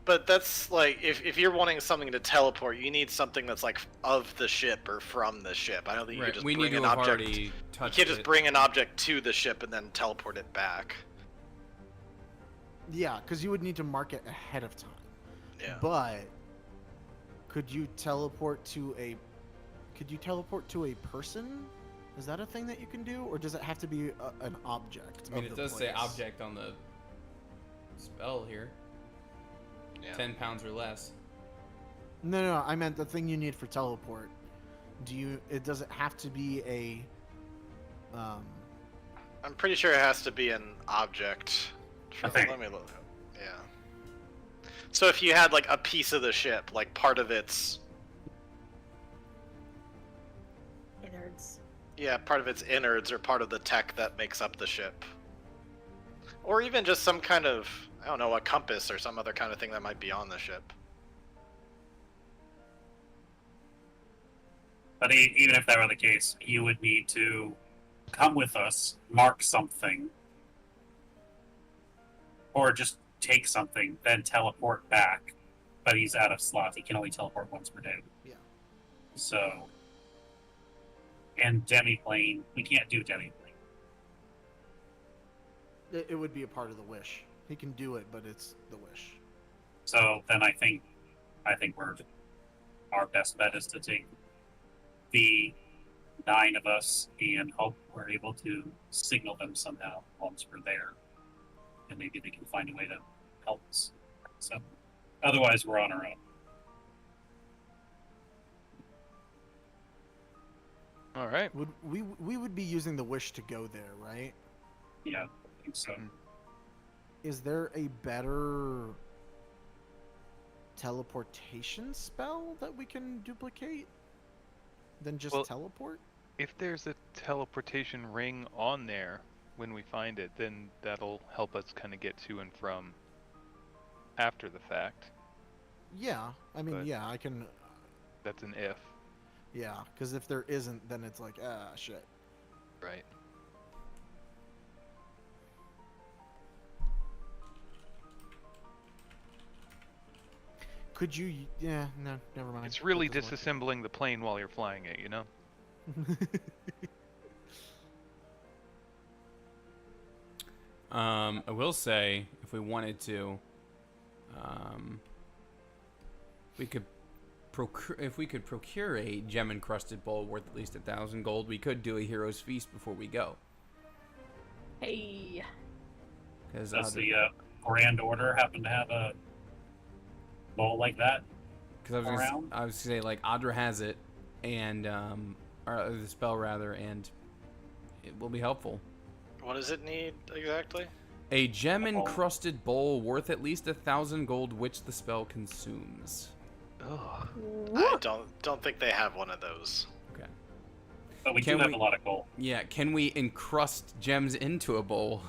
But that's like, if you're wanting something to teleport, you need something that's like of the ship or from the ship. I don't think you can just bring an object. You can't just bring an object to the ship and then teleport it back. Yeah, because you would need to mark it ahead of time. Yeah. But could you teleport to a person? Is that a thing that you can do, or does it have to be an object? I mean, it does say object on the spell here. Yeah. 10 pounds or less. No, I meant the thing you need for teleport. Does it have to be a I'm pretty sure it has to be an object. Let me look. Yeah. So if you had like a piece of the ship, like part of its Innards. Yeah, part of its innards or part of the tech that makes up the ship. Or even just some kind of, I don't know, a compass or some other kind of thing that might be on the ship. But even if that were the case, you would need to come with us, mark something, or just take something, then teleport back. But he's out of slots. He can only teleport once per day. Yeah. So, and demiplane, we can't do demiplane. It would be a part of the wish. He can do it, but it's the wish. So then I think our best bet is to take the 9 of us and hope we're able to signal them somehow once we're there, and maybe they can find a way to help us. So otherwise, we're on our own. All right. We would be using the wish to go there, right? Yeah, I think so. Is there a better teleportation spell that we can duplicate than just teleport? If there's a teleportation ring on there when we find it, then that'll help us kind of get to and from after the fact. Yeah, I mean, But- I can. That's an if. Yeah, because if there isn't, then it's like, shit. Right. Could you? Yeah, no, never mind. It's really That doesn't disassembling the plane while you're flying it, you know? work. I will say, if we wanted to, We could if we could procure a gem encrusted bowl worth at least 1,000 gold, we could do a hero's feast before we go. Hey. Does the Grand Order happen to have a bowl like that? Because I was gonna say like Audra has it, and or the spell rather, and it will be helpful. What does it need exactly? A gem encrusted bowl worth at least 1,000 gold, which the spell consumes. Ugh. I don't think they have one of those. Okay. But we do have a lot of gold. Yeah, can we encrust gems into a bowl?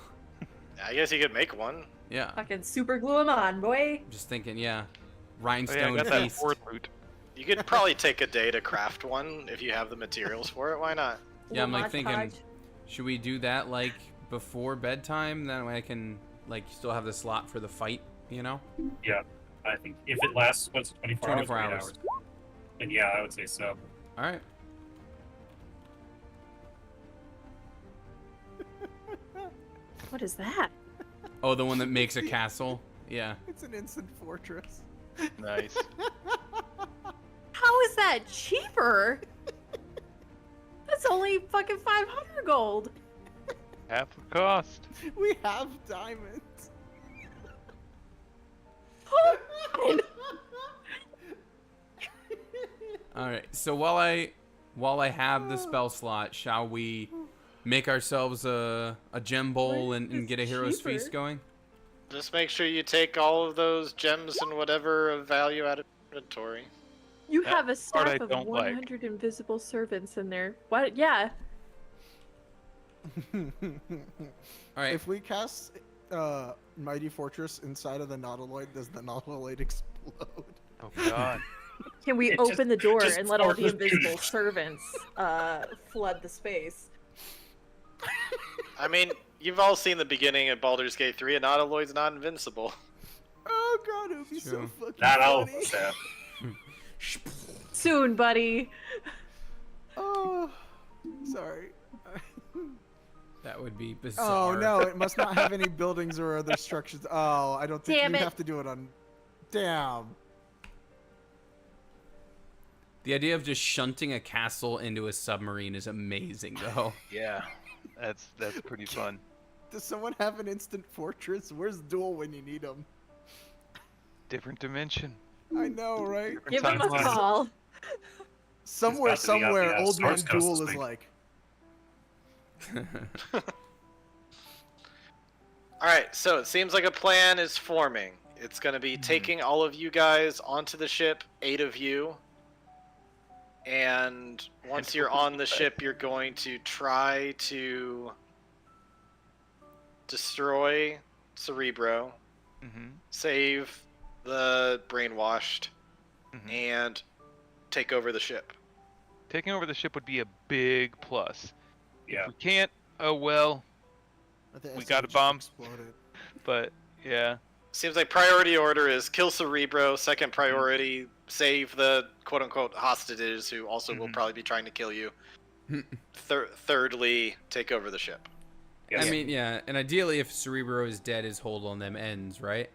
I guess you could make one. Yeah. Fucking super glue them on, boy. Just thinking, yeah. Oh, Rhinestone yeah, I got that feast. fourth loot. You could probably take a day to craft one if you have the materials for it. Why not? Yeah, I'm like Little thinking, montage. should we do that like before bedtime? That way I can like still have the slot for the fight, you know? Yeah, I think if it lasts, what's it, 24 hours? 24 or 8 hours. Then yeah, I would say so. All right. What is that? Oh, the one that makes a castle? Yeah. It's an instant fortress. Nice. How is that cheaper? That's only fucking 500 gold. Half the cost. We have diamonds. All right. So while I have the spell slot, shall we make ourselves a gem bowl and get a hero's cheaper. feast going? Just make sure you take all of those gems and whatever of value out of inventory. You That have a part I staff of don't like. 100 invisible servants in there. What? Yeah. All right. If we cast Mighty Fortress inside of the Nautiloid, does the Nautiloid explode? Oh god. Can we It open the door just and let all the forces- invisible servants flood the space? I mean, you've all seen the beginning of Baldur's Gate 3, and Nautiloid's not invincible. Oh god, it would be so True. fucking Not all of funny. us have. Soon, buddy. Oh, sorry. That would be bizarre. Oh no, it must not have any buildings or other structures. Oh, I don't think Damn you it. have to do it on. Damn. The idea of just shunting a castle into a submarine is amazing, though. Yeah. That's pretty fun. Does someone have an instant fortress? Where's Duel when you need them? Different dimension. I know, right? Give him a timelines. call. Somewhere, It's about to be on the, somewhere, old man Source Coast Duel this is week. like. Alright, so it seems like a plan is forming. It's going to be taking all of you guys onto the ship, 8 of you. And once you're on the ship, you're going to try to destroy Cerebro, Mm-hmm. save the brainwashed, Mhm. and take over the ship. Taking over the ship would be a big plus. Yeah. If we can't, oh well. We got a bomb. Exploded. But yeah. Seems like priority order is kill Cerebro, second priority, save the quote-unquote hostages who also will Mhm. probably be trying to kill you. Thirdly, take over the ship. Yes. I mean, yeah, and ideally, if Cerebro is dead, his hold on them ends, right?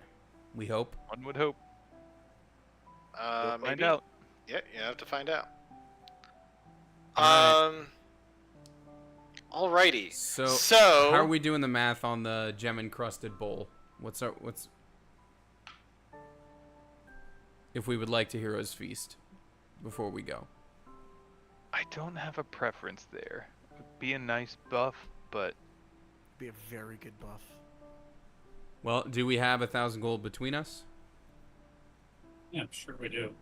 We hope. One would hope. We'll Maybe. find out. Yeah, you have to find out. Alright. Alrighty. So, So how are we doing the math on the gem encrusted bowl? What's if we would like to hero's feast before we go? I don't have a preference there. It would be a nice buff, but Be a very good buff. Well, do we have 1,000 gold between us? Yeah, I'm sure we do.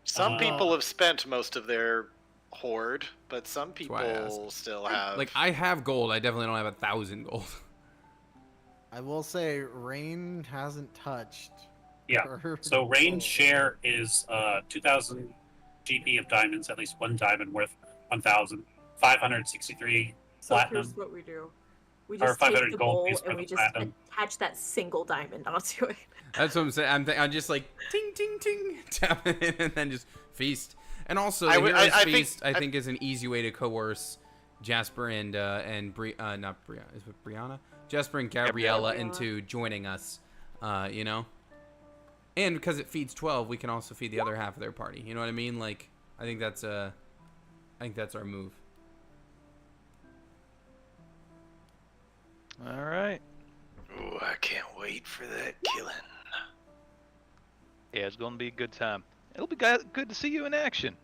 some people have spent most of their hoard, but some why I people still have. Like, I have gold. I definitely don't have 1,000 gold. I will say, Rain hasn't touched. Yeah. her So Rain's gold. share is 2,000 GP of diamonds, at least one diamond worth 1,563 So platinum. here's what we do. We Or just take 500 the gold bowl piece for and we the just platinum. attach that single diamond onto it. That's what I'm saying. I'm just like ting ting ting tapping it and then just feast. And also, I the would- hero's I think- feast I think is an easy way to coerce Jasper and not Brianna, is it Brianna? Jasper and Gabriella Gabriella. into joining us. You know. And because it feeds 12, we can also feed the other half of their party. You know what I mean? Like, I think that's our move. All right. Ooh, I can't wait for that killing. Yeah, it's gonna be a good time. It'll be good to see you in action.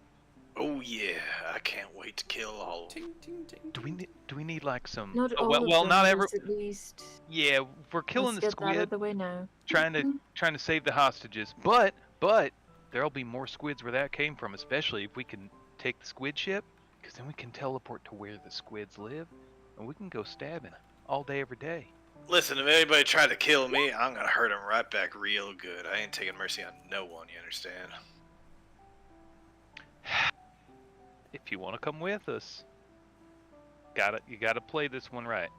Oh yeah, I can't wait to kill all of them. Ting, ting, ting, Do ting. we need like some? Not oh, all well, of well, them, not every. just at least. Yeah, we're killing Let's the get that out of squid, the way now. trying to save the hostages. But there'll be more squids where that came from, especially if we can take the squid ship, because then we can teleport to where the squids live, and we can go stabbing all day, every day. Listen, if anybody tried to kill me, I'm gonna hurt them right back real good. I ain't taking mercy on no one, you understand? If you want to come with us, you gotta play this one right.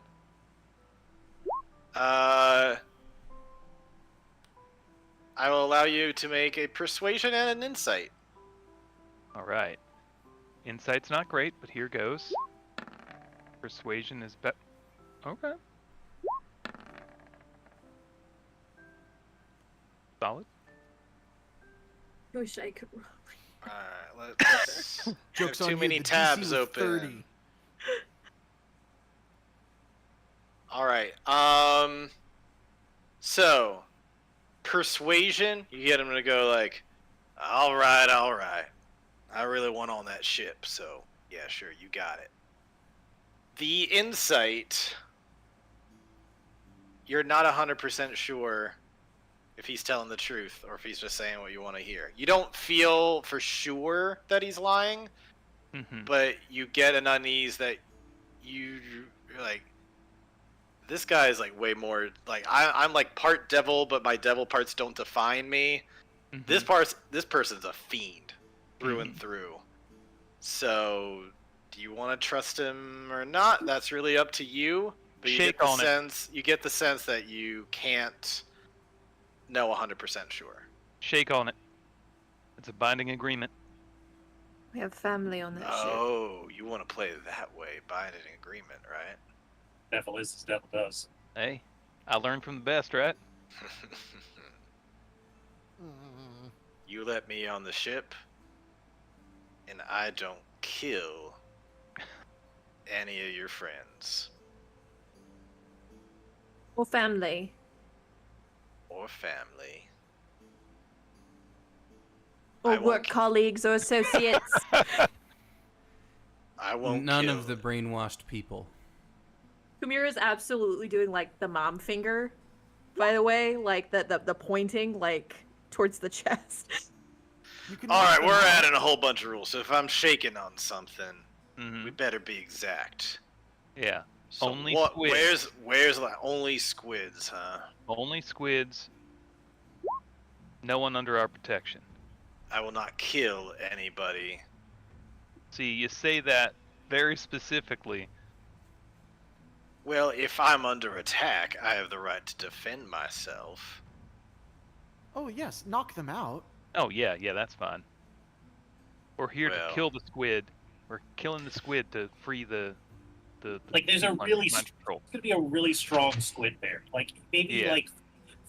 I will allow you to make a persuasion and an insight. All right. Insight's not great, but here goes. Persuasion is okay. Solid. Wish I could roll. Alright, let's Joke's have on too you, many the DC tabs was open. 30. Alright, so, persuasion, you get him to go like, alright, I really want on that ship, so, yeah, sure, you got it. The insight, you're not 100% sure if he's telling the truth or if he's just saying what you want to hear. You don't feel for sure that he's lying, but you get an unease that you're like, this guy is like way more like I'm like part devil, but my devil parts don't define me. This person's a fiend through and through. So, do you want to trust him or not? That's really up to you. But you get the sense that you can't know 100% sure. Shake on it. It's a binding agreement. We have family on that ship. Oh, you want to play that way, binding agreement, right? Devil is as devil does. Hey, I learned from the best, right? You let me on the ship, and I don't kill any of your friends. Or family. Or family. Or I won't work colleagues or associates. I won't None kill. of the brainwashed people. Kumira's absolutely doing like the mom finger, by the way, like the pointing like towards the chest. Alright, we're adding a whole bunch of rules, so if I'm shaking on something, Mm-hmm. we better be exact. Yeah. So Only what, squids. Where's the only squids, huh? Only squids. No one under our protection. I will not kill anybody. See, you say that very specifically. Well, if I'm under attack, I have the right to defend myself. Oh yes, knock them out. Oh yeah, that's fine. We're here Well. to kill the squid. We're killing the squid to free the Like, there's a mind really control. It's gonna be a really strong squid there. Like, maybe Yeah. like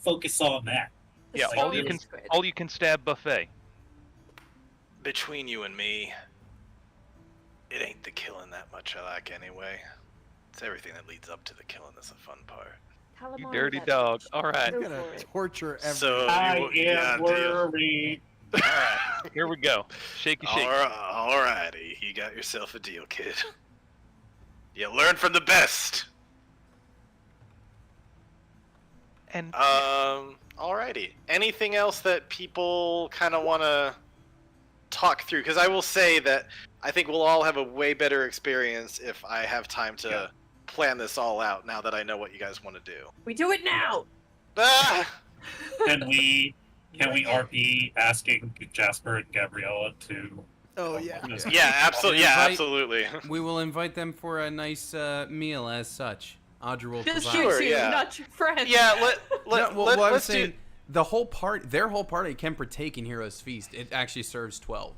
focus on that. The Yeah, all you strongest can squid. all you can stab buffet. Between you and me, it ain't the killing that much I like anyway. It's everything that leads up to the killing that's the fun part. You Calamari dirty that dog. bitch. All right. Go I'm gonna for it. torture everyone. So I you am worried. All right. Here we go. Shaky shake. Alrighty, you got yourself a deal, kid. You learn from the best. And Alrighty. Anything else that people kind of want to talk through? Because I will say that I think we'll all have a way better experience if I have time to plan this all out now that I know what you guys want to do. We do it now. Ah! Can we RP asking Jasper and Gabriella to? Oh yeah. Yeah, absolutely. Yeah, Invite- absolutely. We will invite them for a nice meal as such. Audra will Just provide. Sure, shoot you, yeah. not your friend. Yeah, What I'm let's saying, do. their whole party can partake in Hero's Feast. It actually serves 12.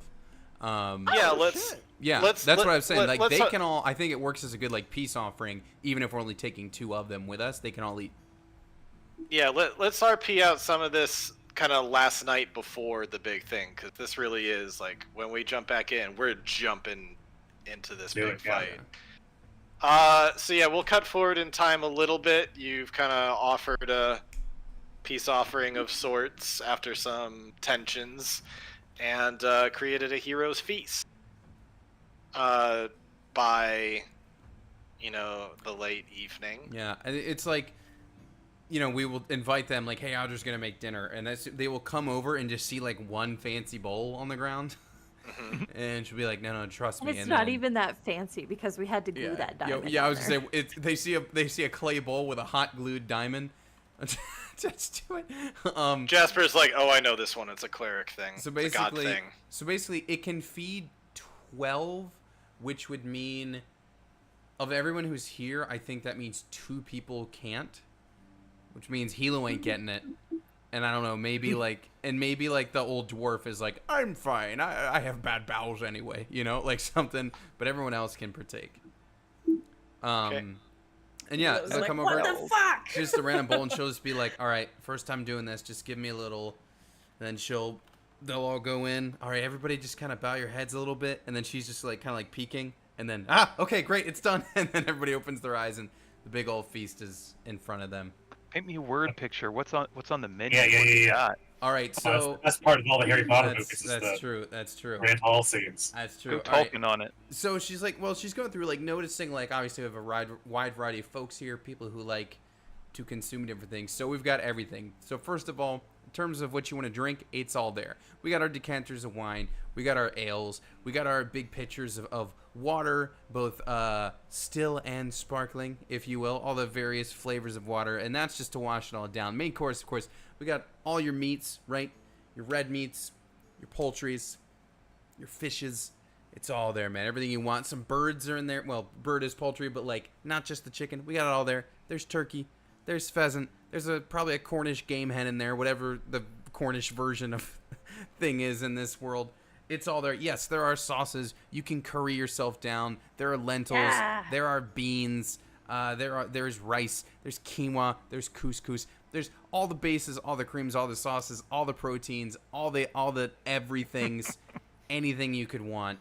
Yeah, let's. shit. Yeah, Let's- that's let- what I was saying. let- Like let's they not- can all. I think it works as a good like peace offering, even if we're only taking 2 of them with us. They can all eat. Yeah, let's RP out some of this kind of last night before the big thing, because this really is like when we jump back in, we're jumping into this Do big it, yeah. fight. So yeah, we'll cut forward in time a little bit. You've kind of offered a peace offering of sorts after some tensions, and created a hero's feast. By, the late evening. Yeah, and it's like, we will invite them like, hey, Audra's gonna make dinner, and they will come over and just see like one fancy bowl on the ground, and she'll be like, no, trust me. It's and not then, even that fancy because we had to glue that diamond. Yeah, I on was there. gonna say they see a clay bowl with a hot glued diamond. Just do it. Jasper's like, oh, I know this one. It's a cleric thing. So It's a god basically, thing. it can feed 12, which would mean of everyone who's here, I think that means 2 people can't, which means Hilo ain't getting it. And I don't know, maybe like the old dwarf is like, I'm fine. I have bad bowels anyway, like something. But everyone else can partake. Okay. And yeah, Hilo's they'll like, come what over. the fuck? Just a random bowl, and she'll just be like, all right, first time doing this, just give me a little. And then they'll all go in. All right, everybody just kind of bow your heads a little bit. And then she's just like kind of like peeking. And then, okay, great, it's done. And then everybody opens their eyes, and the big old feast is in front of them. Paint me a word picture. What's on the menu? Yeah, What do you got? All right, so that's part of all the Harry Potter movies. Is that's the true. That's true. Grand Hall scenes. That's true. Go All right. Tolkien on it. So she's like, she's going through like noticing like obviously we have a wide variety of folks here, people who like to consume different things. So we've got everything. So first of all, in terms of what you want to drink, it's all there. We got our decanters of wine, we got our ales, we got our big pitchers of water, both still and sparkling, if you will, all the various flavors of water, and that's just to wash it all down. Main course, of course, we got all your meats, right? Your red meats, your poultries, your fishes. It's all there, man. Everything you want. Some birds are in there. Well, bird is poultry, but like not just the chicken. We got it all there. There's turkey. There's pheasant. There's probably a Cornish game hen in there, whatever the Cornish version of thing is in this world. It's all there. Yes, there are sauces. You can curry yourself down. There are lentils. Yeah. There are beans. There's rice. There's quinoa. There's couscous. There's all the bases, all the creams, all the sauces, all the proteins, all the everything's, anything you could want.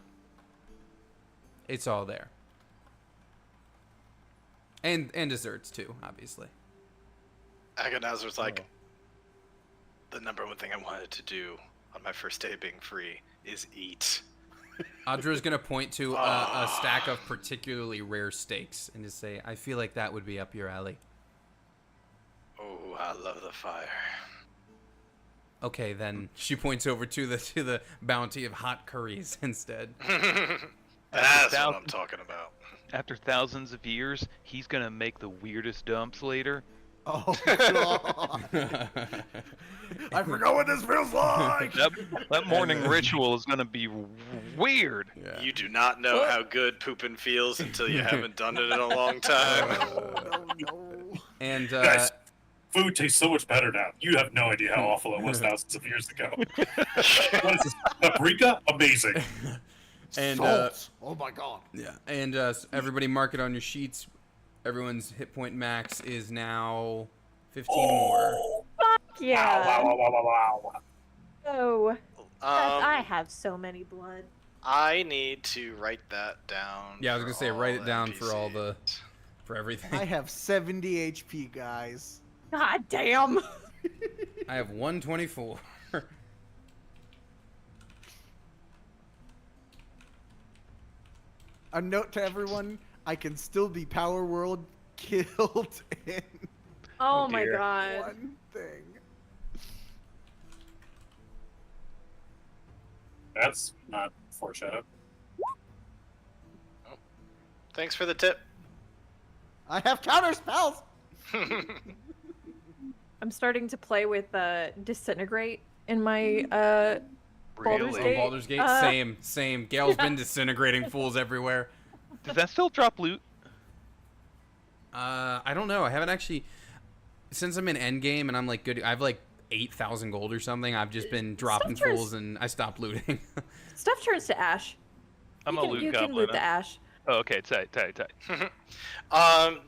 It's all there. And desserts too, obviously. Agonazar's like, the number one thing I wanted to do on my first day of being free is eat. Audra's gonna point to a stack of particularly rare steaks and just say, I feel like that would be up your alley. Oh, I love the fire. Okay, then she points over to the bounty of hot curries instead. That's what I'm talking about. After thousands of years, he's gonna make the weirdest dumps later. Oh, God. I forgot what this feels like. That morning ritual is gonna be weird. Yeah. You do not know how good pooping feels until you haven't done it in a long time. No. And Guys, food tastes so much better now. You have no idea how awful it was thousands of years ago. What is this? Paprika? Amazing. and Salt. Oh my God. yeah, and everybody mark it on your sheets. Everyone's hit point max is now 15 more. Yeah. Wow. Oh, I Um, have so many blood. I need to write that down. Yeah, I was gonna for say write all it down for all NPCs. for everything. I have 70 HP, guys. God damn. I have 124. A note to everyone: I can still be Power World killed in Oh my dear. god. one thing. That's not foreshadowed. Thanks for the tip. I have counter spells. I'm starting to play with disintegrate in my Baldur's Really? Gate. Baldur's Gate, Uh, same. Gail's been disintegrating fools everywhere. Does that still drop loot? I don't know. I haven't actually, since I'm in endgame and I'm like good. I have like 8,000 gold or something. I've just been dropping Stuff turns- fools and I stopped looting. Stuff turns to ash. I'm you a can, loot you goblin. can loot the ash. Oh, okay, tight.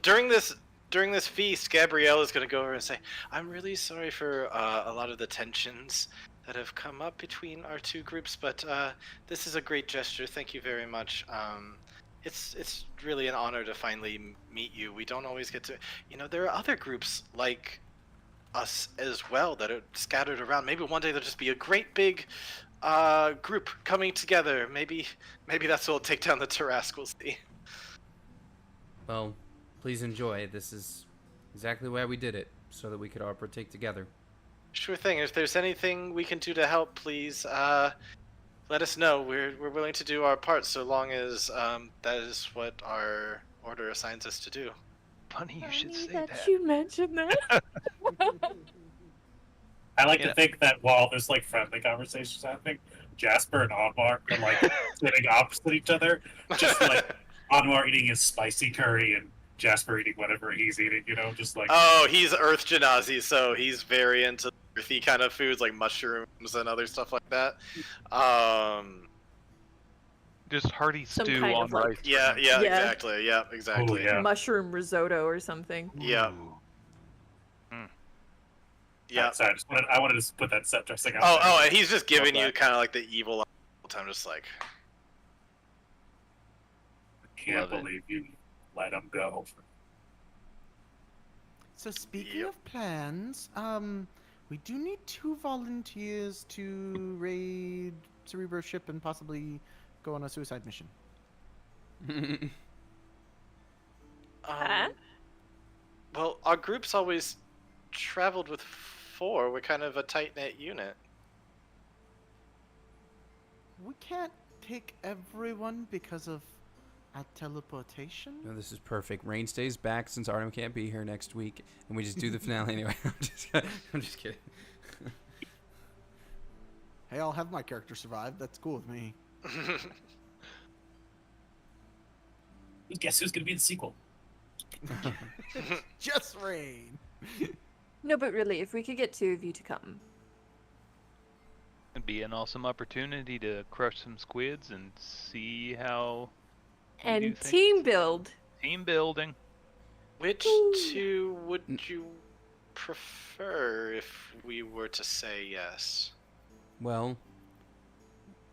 During this during this feast, Gabrielle is going to go over and say, I'm really sorry for a lot of the tensions that have come up between our two groups, but this is a great gesture. Thank you very much. It's really an honor to finally meet you. We don't always get to, there are other groups like us as well that are scattered around. Maybe one day there'll just be a great big group coming together. Maybe that's what'll take down the Tarask. We'll see. Well, please enjoy. This is exactly why we did it, so that we could all partake together. Sure thing. If there's anything we can do to help, please let us know. We're willing to do our part, so long as that is what our order assigns us to do. Funny you should say that that. you mentioned that. I like to think that while there's like friendly conversations happening, Jasper and Anwar are like sitting opposite each other, just like Anwar eating his spicy curry and Jasper eating whatever he's eating, just like. Oh, he's Earth Genasi, so he's very into earthy kind of foods like mushrooms and other stuff like that. Just hearty Some stew kind on of, like- rice. Yeah, Yeah. exactly. Yeah, exactly. Ooh, yeah. Mushroom risotto or something. Yeah. Ooh. Yeah. Sorry, I wanted to put that set dressing out. Oh, there. and he's just giving you that. kind of like the evil all the time, just like. I can't Love it. believe you let him go. So speaking Yep. of plans, we do need 2 volunteers to raid Cerebro ship and possibly go on a suicide mission. Huh? Well, our group's always traveled with 4. We're kind of a tight-knit unit. We can't take everyone because of our teleportation. No, this is perfect. Rain stays back since Artem can't be here next week, and we just do the finale anyway. I'm just kidding. Hey, I'll have my character survive. That's cool with me. Guess who's gonna be in the sequel? Just Rain. No, but really, if we could get 2 of you to come. It'd be an awesome opportunity to crush some squids and see how. we do And things. team build. Team building. Which Ooh. 2 would you prefer if we were to say yes? Well,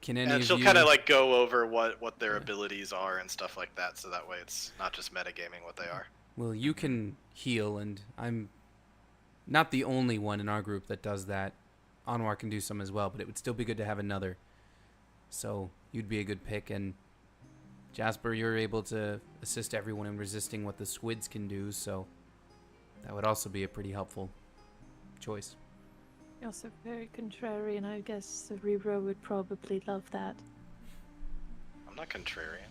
can any And of she'll you... kind of like go over what their abilities are and stuff like that, so that way it's not just metagaming what they are. Well, you can heal, and I'm not the only one in our group that does that. Anwar can do some as well, but it would still be good to have another. So you'd be a good pick, and Jasper, you're able to assist everyone in resisting what the squids can do, so that would also be a pretty helpful choice. You're also very contrarian. I guess Cerebro would probably love that. I'm not contrarian.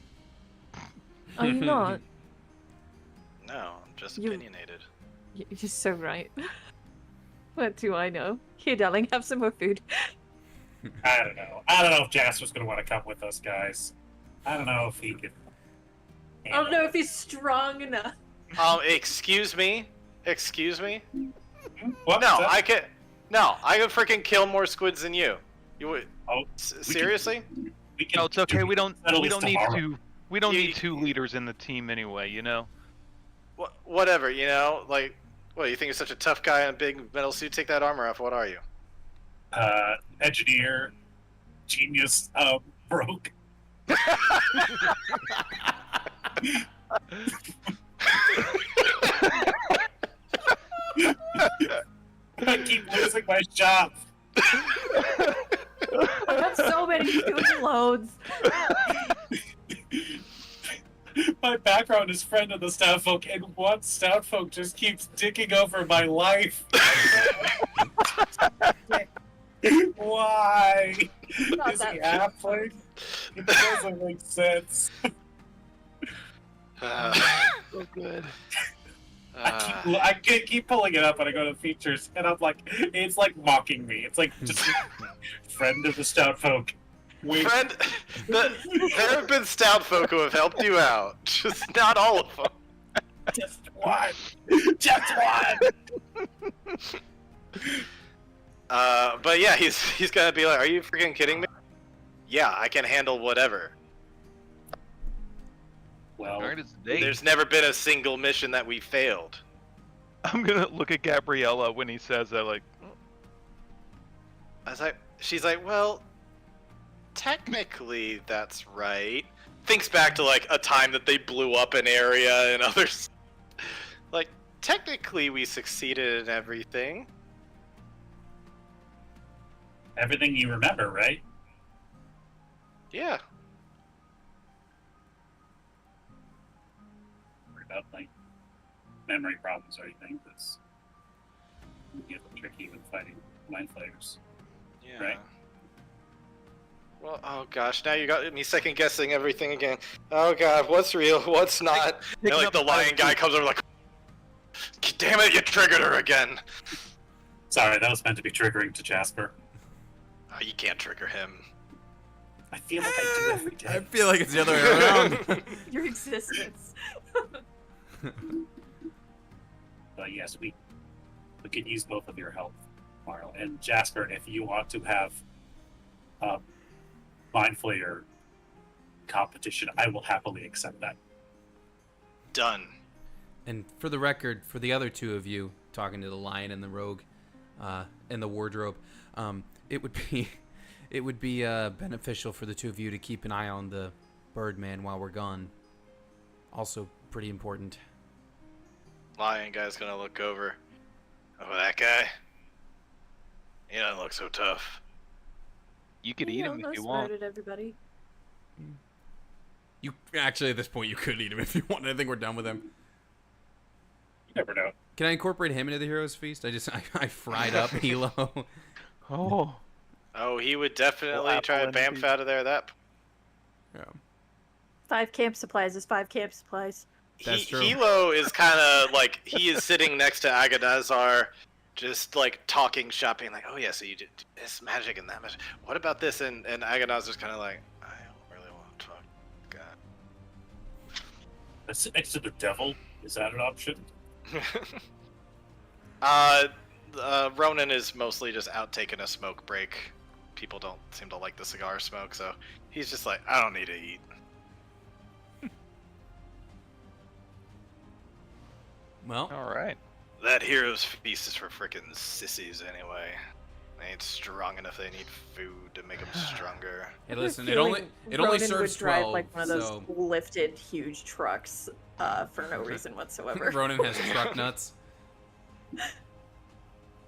Are you not? No, I'm just You- opinionated. You're just so right. What do I know? Here, darling, have some more food. I don't know. I don't know if Jasper's gonna want to come with us, guys. I don't know if he could. I don't know if he's strong enough. Excuse me? Excuse me? What? No, I can freaking kill more squids than you. You would Oh, seriously? We can No, it's okay. We don't settle this need tomorrow. to. We don't You- need 2 leaders in the team anyway. Whatever, like, what, you think you're such a tough guy in a big metal suit? Take that armor off. What are you? Engineer, genius, broke. I keep losing my job. I have so many food loads. My background is friend of the stout folk, and one stout folk just keeps digging over my life. Why? Not Is that he halfling? It doesn't make sense. So good. I keep pulling it up when I go to features, and I'm like, it's like mocking me. It's like just friend of the stout folk. Wait. Friend, there have been stout folk who have helped you out. Just not all of them. Just one. Just one. But yeah, he's gonna be like, "Are you freaking kidding me? Yeah, I can handle whatever." Well, Hard as a day. There's never been a single mission that we failed. I'm gonna look at Gabriella when he says that, like, She's like, well, technically that's right. Thinks back to like a time that they blew up an area and others. Like, technically we succeeded in everything. Everything you remember, right? Yeah. Worry about like memory problems or anything. That's get tricky when fighting mind flayers. Yeah. Right. Well, oh gosh, now you got me second guessing everything again. Oh god, what's real, what's not? And like the lion guy comes over like, damn it, you triggered her again. Sorry, that was meant to be triggering to Jasper. Oh, you can't trigger him. I feel like I do every I day. feel like it's the other way around. Your existence. But yes, we could use both of your help, Marl. And Jasper, if you want to have Mind Flayer competition, I will happily accept that. Done. And for the record, for the other two of you, talking to the lion and the rogue, and the wardrobe, it would be beneficial for the two of you to keep an eye on the Birdman while we're gone. Also, pretty important. Lion guy's gonna look over. Oh, that guy? He doesn't look so tough. you could eat him if you want. Everybody. You actually, at this point, you could eat him if you want. I think we're done with him. You never know. Can I incorporate him into the Heroes Feast? I fried up Hilo. Oh. Oh, he would definitely Well, try to apple and bamf out of there that. Yeah. 5 camp supplies is 5 camp supplies. That's true. Hilo is kind of like, he is sitting next to Agadazar, just like talking shop, being like, oh yeah, so you did this magic and that magic. What about this? And Agadazar's kind of like, I don't really want to talk. God. Let's sit next to the devil. Is that an option? Ronan is mostly just out taking a smoke break. People don't seem to like the cigar smoke, so he's just like, I don't need to eat. Well, All right. That hero's feast is for frickin' sissies anyway. They ain't strong enough. They need food to make them stronger. hey, listen, it Feeling only Ronan serves would drive 12, like one of those so lifted huge trucks for no reason whatsoever. Ronan has truck nuts.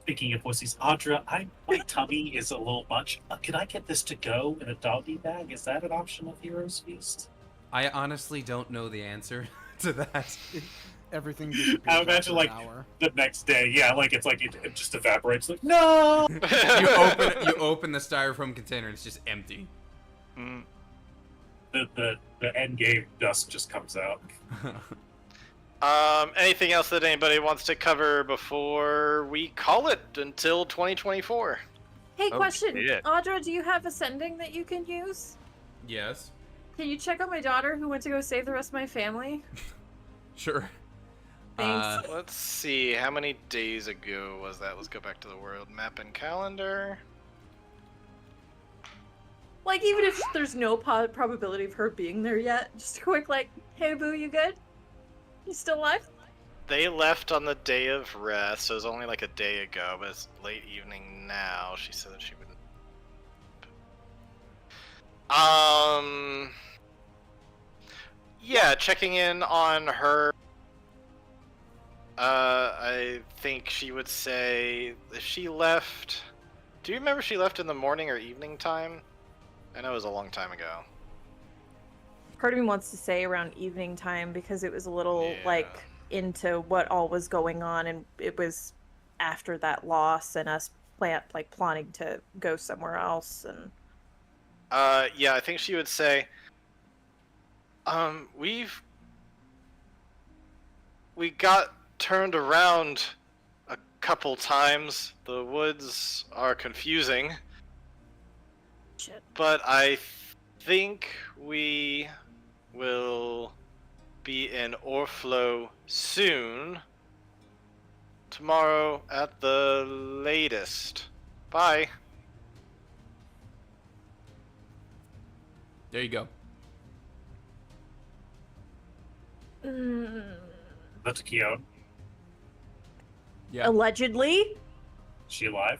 Speaking of pussies, Audra, my tummy is a little much. Can I get this to go in a doggy bag? Is that an option of Heroes Feast? I honestly don't know the answer to that. Everything disappears I imagine after like an hour. the next day, yeah, like it's like it just evaporates. Like no. you open the styrofoam container and it's just empty. Mm. The end game dust just comes out. Anything else that anybody wants to cover before we call it until 2024? Hey, Oh, question. shit. Audra, do you have a sending that you can use? Yes, Can you check on my daughter who went to go save the rest of my family? sure. Thanks. Let's see, how many days ago was that? Let's go back to the world map and calendar. Like, even if there's no probability of her being there yet, just a quick, like, hey, boo, you good? You still alive? They left on the day of rest, so it was only like a day ago, but it's late evening now. She said that she wouldn't. Yeah, checking in on her. I think she would say if she left. Do you remember if she left in the morning or evening time? I know it was a long time ago. Part of me wants to say around evening time because it was a little, Yeah. like, into what all was going on, and it was after that loss and us plotting to go somewhere else, and... Yeah, I think she would say, we got turned around a couple times. The woods are confusing, Shit. but I think we will be in Orflow soon. Tomorrow at the latest. Bye. There you go. That's a Keon. Yeah. Allegedly. Is she alive?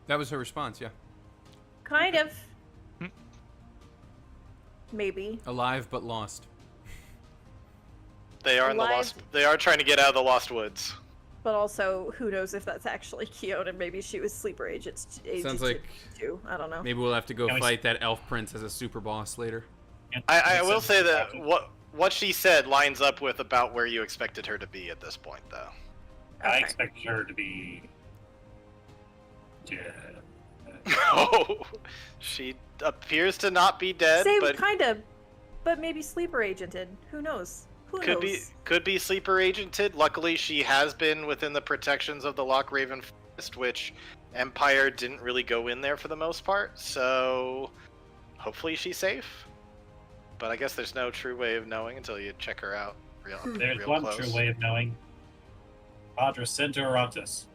That was her response, yeah. Kind of. Maybe. Alive but lost. They are in the Alive. lost. They are trying to get out of the Lost Woods. But also, who knows if that's actually Keone, and maybe she was sleeper agent Sounds like too. I don't know. maybe we'll have to go Can we- fight that elf prince as a super boss later. I will say that what she said lines up with about where you expected her to be at this point, though. I Okay. expected her to be. Yeah. Oh, she appears to not be dead, Same but kind of, but maybe sleeper agented. Who knows? Who knows? could be sleeper agented. Luckily, she has been within the protections of the Lockraven Forest, which Empire didn't really go in there for the most part. So hopefully she's safe. But I guess there's no true way of knowing until you check her out real There's real one close. true way of knowing. Padre, send to Arantes.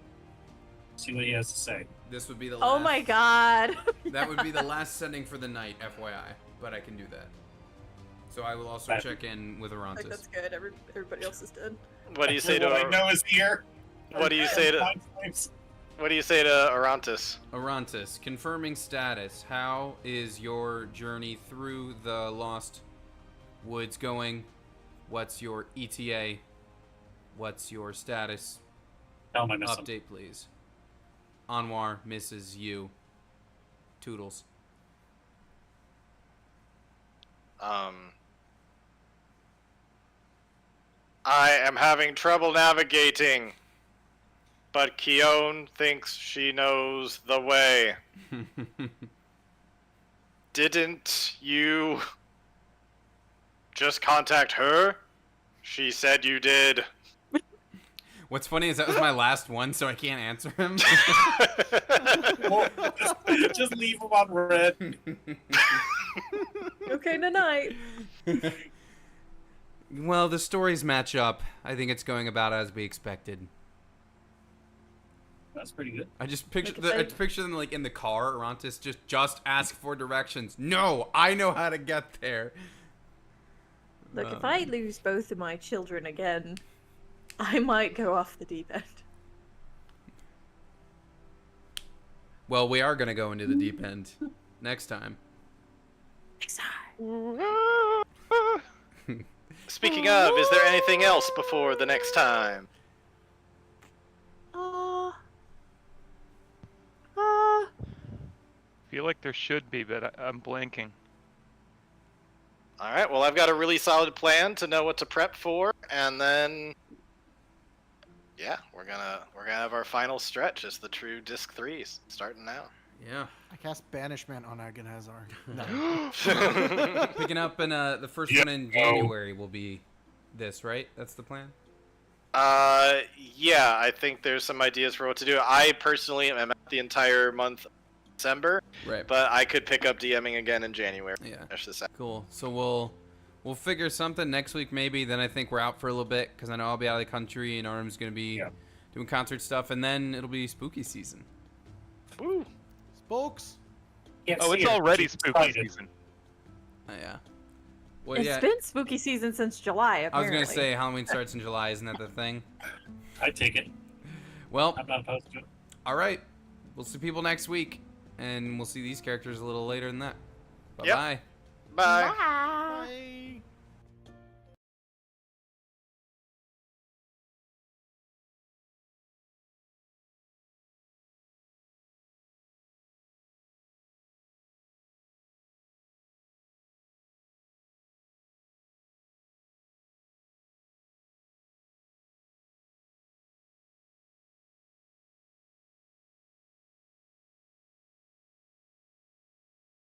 See what he has to say. This would be the last. Oh my god. That would be the last sending for the night, FYI. But I can do that. So I will also That- check in with Like, Arantes. that's good. Everybody else is dead. What do you say to What I know is here. What do you say to What do you say to Arantes? Arantes, confirming status. How is your journey through the Lost Woods going? What's your ETA? What's your status? Tell him I miss him. Update, please. Anwar misses you. Toodles. I am having trouble navigating, but Keone thinks she knows the way. Didn't you just contact her? She said you did. What's funny is that was my last one, so I can't answer him. Well, just leave him on red. Okay, tonight. Well, the stories match up. I think it's going about as we expected. That's pretty good. I just picture Like I I picture them like in the car. Arantes just ask for directions. No, I know how to get there. Look, if I lose both of my children again, I might go off the deep end. Well, we are gonna go into the deep end next time. Next time. Speaking of, is there anything else before the next time? Feel like there should be, but I'm blanking. All right. Well, I've got a really solid plan to know what to prep for, and then, yeah, we're gonna have our final stretch as the true Disc 3s starting now. Yeah. I cast Banishment on Agonazar. No. Picking up in the first Yep. one in January will be this, right? That's the plan. Yeah, I think there's some ideas for what to do. I personally am at the entire month of December, Right. but I could pick up DMing again in January. Yeah. Finish this out. Cool. So we'll figure something next week maybe. Then I think we're out for a little bit because I know I'll be out of the country and Arm's gonna be Yeah. doing concert stuff, and then it'll be spooky season. Woo! Spokes. Can't Oh, see it's her. already She's spooky excited. season. Oh, yeah. Well, It's yeah. been spooky season since July, I was apparently. gonna say Halloween starts in July, isn't that the thing? I take it. Well, I'm not opposed to it. all right. We'll see people next week, and we'll see these characters a little later than that. Bye Yep. bye. Bye. Bye.